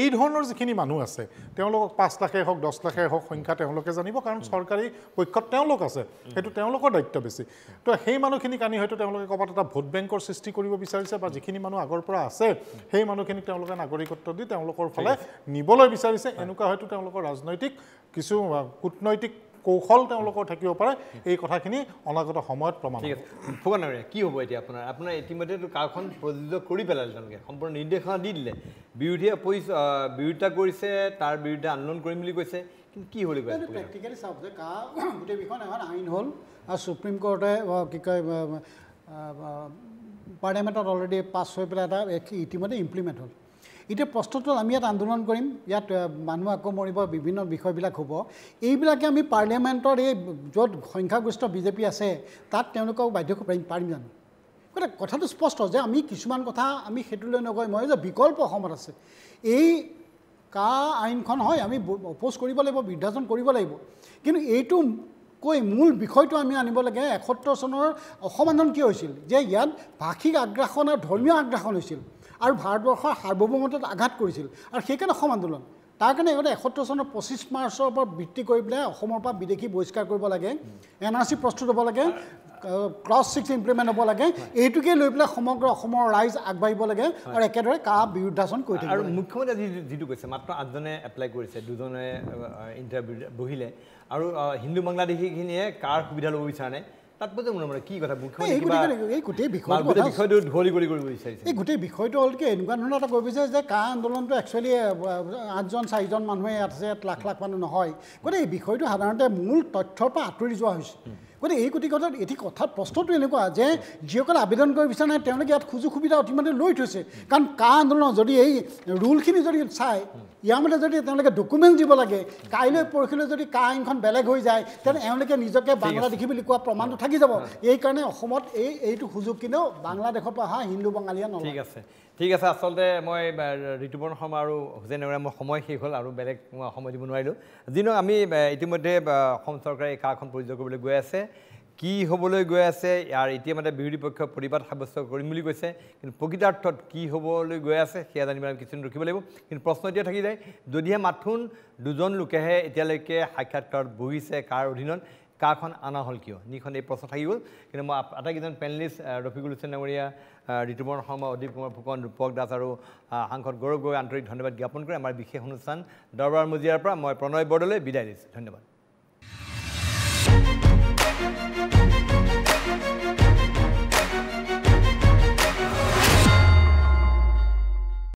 এই ধৰণৰ যিখিনি মানুহ আছে তেওঁলোকক 5 লাখে হওক 10 লাখে হওক সংখ্যা তেওঁলোকে জানিব কাৰণ চৰকাৰী পক্ষত তেওঁলোক আছে সেইটো তেওঁলোকৰ দায়িত্ব বেছি তো সেই মানুহখিনিক আনি হয়তো তেওঁলোকে কবাত এটা ভোট বেংকৰ সৃষ্টি কৰিব বিচাৰিছে বা যিখিনি মানুহ আগৰ পৰা আছে সেই মানুহখিনিক তেওঁলোকে নাগৰিকত্ব দি তেওঁলোকৰ ফালে নিবলৈ বিচাৰিছে এনেকুৱা হয়তো তেওঁলোকৰ ৰাজনৈতিক কিছু কূটনৈতিক কৌশল তেওঁলোকৰ থাকিব পাৰে এই কথাখিনি অনাগত সময়ত প্ৰমাণ ঠিক আছে ফুকন ডাঙৰীয়া কি হ'ব এতিয়া আপোনাৰ ইতিমধ্যে কাৰখন প্ৰযোজ্য কৰি পেলালে তেওঁলোকে সম্পূৰ্ণ নিৰ্দেশনা দি দিলে বিৰোধিতা কৰিছে তাৰ বিৰুদ্ধে আন্দোলন কৰিম বুলি কৈছে কিন্তু কি হ'ল প্ৰেক্টিকেলি চাওক যে গোটেই বিষয় এখন আইন হ'ল আৰু সুপ্ৰিম কোৰ্টে কি কয় পাৰ্লিয়ামেণ্টত অলৰেডি পাছ হৈ পেলাই এটা ইতিমধ্যে ইমপ্লিমেণ্ট হ'ল এতিয়া প্ৰশ্নটো আমি ইয়াত আন্দোলন কৰিম ইয়াত মানুহ আকৌ মৰিব বিভিন্ন বিষয়বিলাক হ'ব এইবিলাকে আমি পাৰ্লিয়ামেণ্টৰ এই য'ত সংখ্যাগৰিষ্ঠ বিজেপি আছে তাত তেওঁলোকক বাধ্য পাৰিম জানো গতিকে কথাটো স্পষ্ট যে আমি কিছুমান কথা আমি সেইটোলৈ নগৈ মই যে বিকল্প অসমত আছে এই আইনখন হয় আমি অপ'জ কৰিব লাগিব বিৰোধাচৰণ কৰিব লাগিব কিন্তু এইটো মূল বিষয়টো আমি আনিব লাগে ৭১ চনৰ অসম আন্দোলন কি হৈছিল যে ইয়াত ভাষিক আগ্ৰাসন আৰু ধৰ্মীয় আগ্ৰাসন হৈছিল আৰু ভাৰতবৰ্ষৰ সাৰ্বভৌমত্বত আঘাত কৰিছিল আৰু সেইকাৰণে অসম আন্দোলন তাৰ কাৰণে ইহঁতে ৭১ চনৰ ২৫ মাৰ্চৰ ওপৰত ভিত্তি কৰি পেলাই অসমৰ পৰা বিদেশী বহিষ্কাৰ কৰিব লাগে NRC প্ৰস্তুত হ'ব লাগে ক্লজ 6 ইমপ্লিমেণ্ট হ'ব লাগে এইটোকে লৈ পেলাই সমগ্ৰ অসমৰ ৰাইজ আগবাঢ়িব লাগে আৰু একেদৰে বিৰোধাচৰণ কৰি থাকিব আৰু মুখ্যমন্ত্ৰী যিটো কৈছে মাত্ৰ 8জনে এপ্লাই কৰিছে 2জনে ইণ্টাৰভিউ বহিলে আৰু হিন্দু বাংলাদেশীখিনিয়ে কাৰ সুবিধা ল'ব বিচাৰা নাই তাত বোধে মনে কি কথা এই গোটেই বিষয়টো ধৰি কৰিব বিচাৰিছে এই গোটেই বিষয়টো হ'ল কি এনেকুৱা ধৰণৰ এটা কৰিব বিচাৰিছে যে আন্দোলনটো একচুৱেলি 8জন 4জন মানুহে ইয়াত আছে লাখ লাখ মানুহ নহয় গতিকে এই বিষয়টো সাধাৰণতে মূল তথ্যৰ পৰা আঁতৰি যোৱা হৈছে গতিকে এই কথাত এটি কথাত প্ৰশ্নটো এনেকুৱা যে যিসকলে আবেদন কৰিব বিচৰা নাই তেওঁলোকে ইয়াত সুযোগ সুবিধা অতিমধ্যে লৈ থৈছে কাৰণ আন্দোলন যদি এই ৰুলখিনি যদি চায় ইয়াৰ মতে যদি তেওঁলোকে ডকুমেণ্ট দিব লাগে কাইলৈ পৰহিলৈ যদি আইনখন বেলেগ হৈ যায় তেন্তে এওঁলোকে নিজকে বাংলাদেশী বুলি কোৱা প্ৰমাণটো থাকি যাব এইকাৰণে অসমত এইটো সুযোগ কিন্তু বাংলাদেশৰ পৰা অহা হিন্দু বাঙালীয়া নলয় ঠিক আছে আচলতে মই ঋতুপৰ্ণ শৰ্মা আৰু হুছেইন ডাঙৰীয়া মোৰ সময় শেষ হ'ল আৰু বেলেগ মই সময় দিব নোৱাৰিলোঁ যিনো আমি ইতিমধ্যে অসম চৰকাৰে এই কাৰখন প্ৰযোজ্য কৰিবলৈ গৈ আছে কি হ'বলৈ গৈ আছে ইয়াৰ ইতিমধ্যে বিৰোধী পক্ষ প্ৰতিবাদ সাব্যস্ত কৰিম বুলি কৈছে কিন্তু প্ৰকৃতাৰ্থত কি হ'বলৈ গৈ আছে সেয়া জানিবলৈ কিছুদিন ৰখিব লাগিব কিন্তু প্ৰশ্ন এতিয়া থাকি যায় যদিহে মাথোন 2জন লোকেহে এতিয়ালৈকে সাক্ষাৎকাৰত বহিছে কাৰ অধীনত কাৰখন আনা হ'ল কিয় নিখন এই প্ৰশ্ন থাকি গ'ল কিন্তু মই আটাইকেইজন পেনেলিষ্ট ৰফিকুল হুছেইন ডাঙৰীয়া ঋতুপৰ্ণ শৰ্মা অদীপ কুমাৰ ফুকন ৰূপক দাস আৰু সাংসদ গৌৰৱ গগৈ আন্তৰিক ধন্যবাদ জ্ঞাপন কৰি আমাৰ বিশেষ অনুষ্ঠান দৰবাৰ মজিয়াৰ পৰা মই প্ৰণয় বৰদলৈ বিদায় দিছোঁ ধন্যবাদ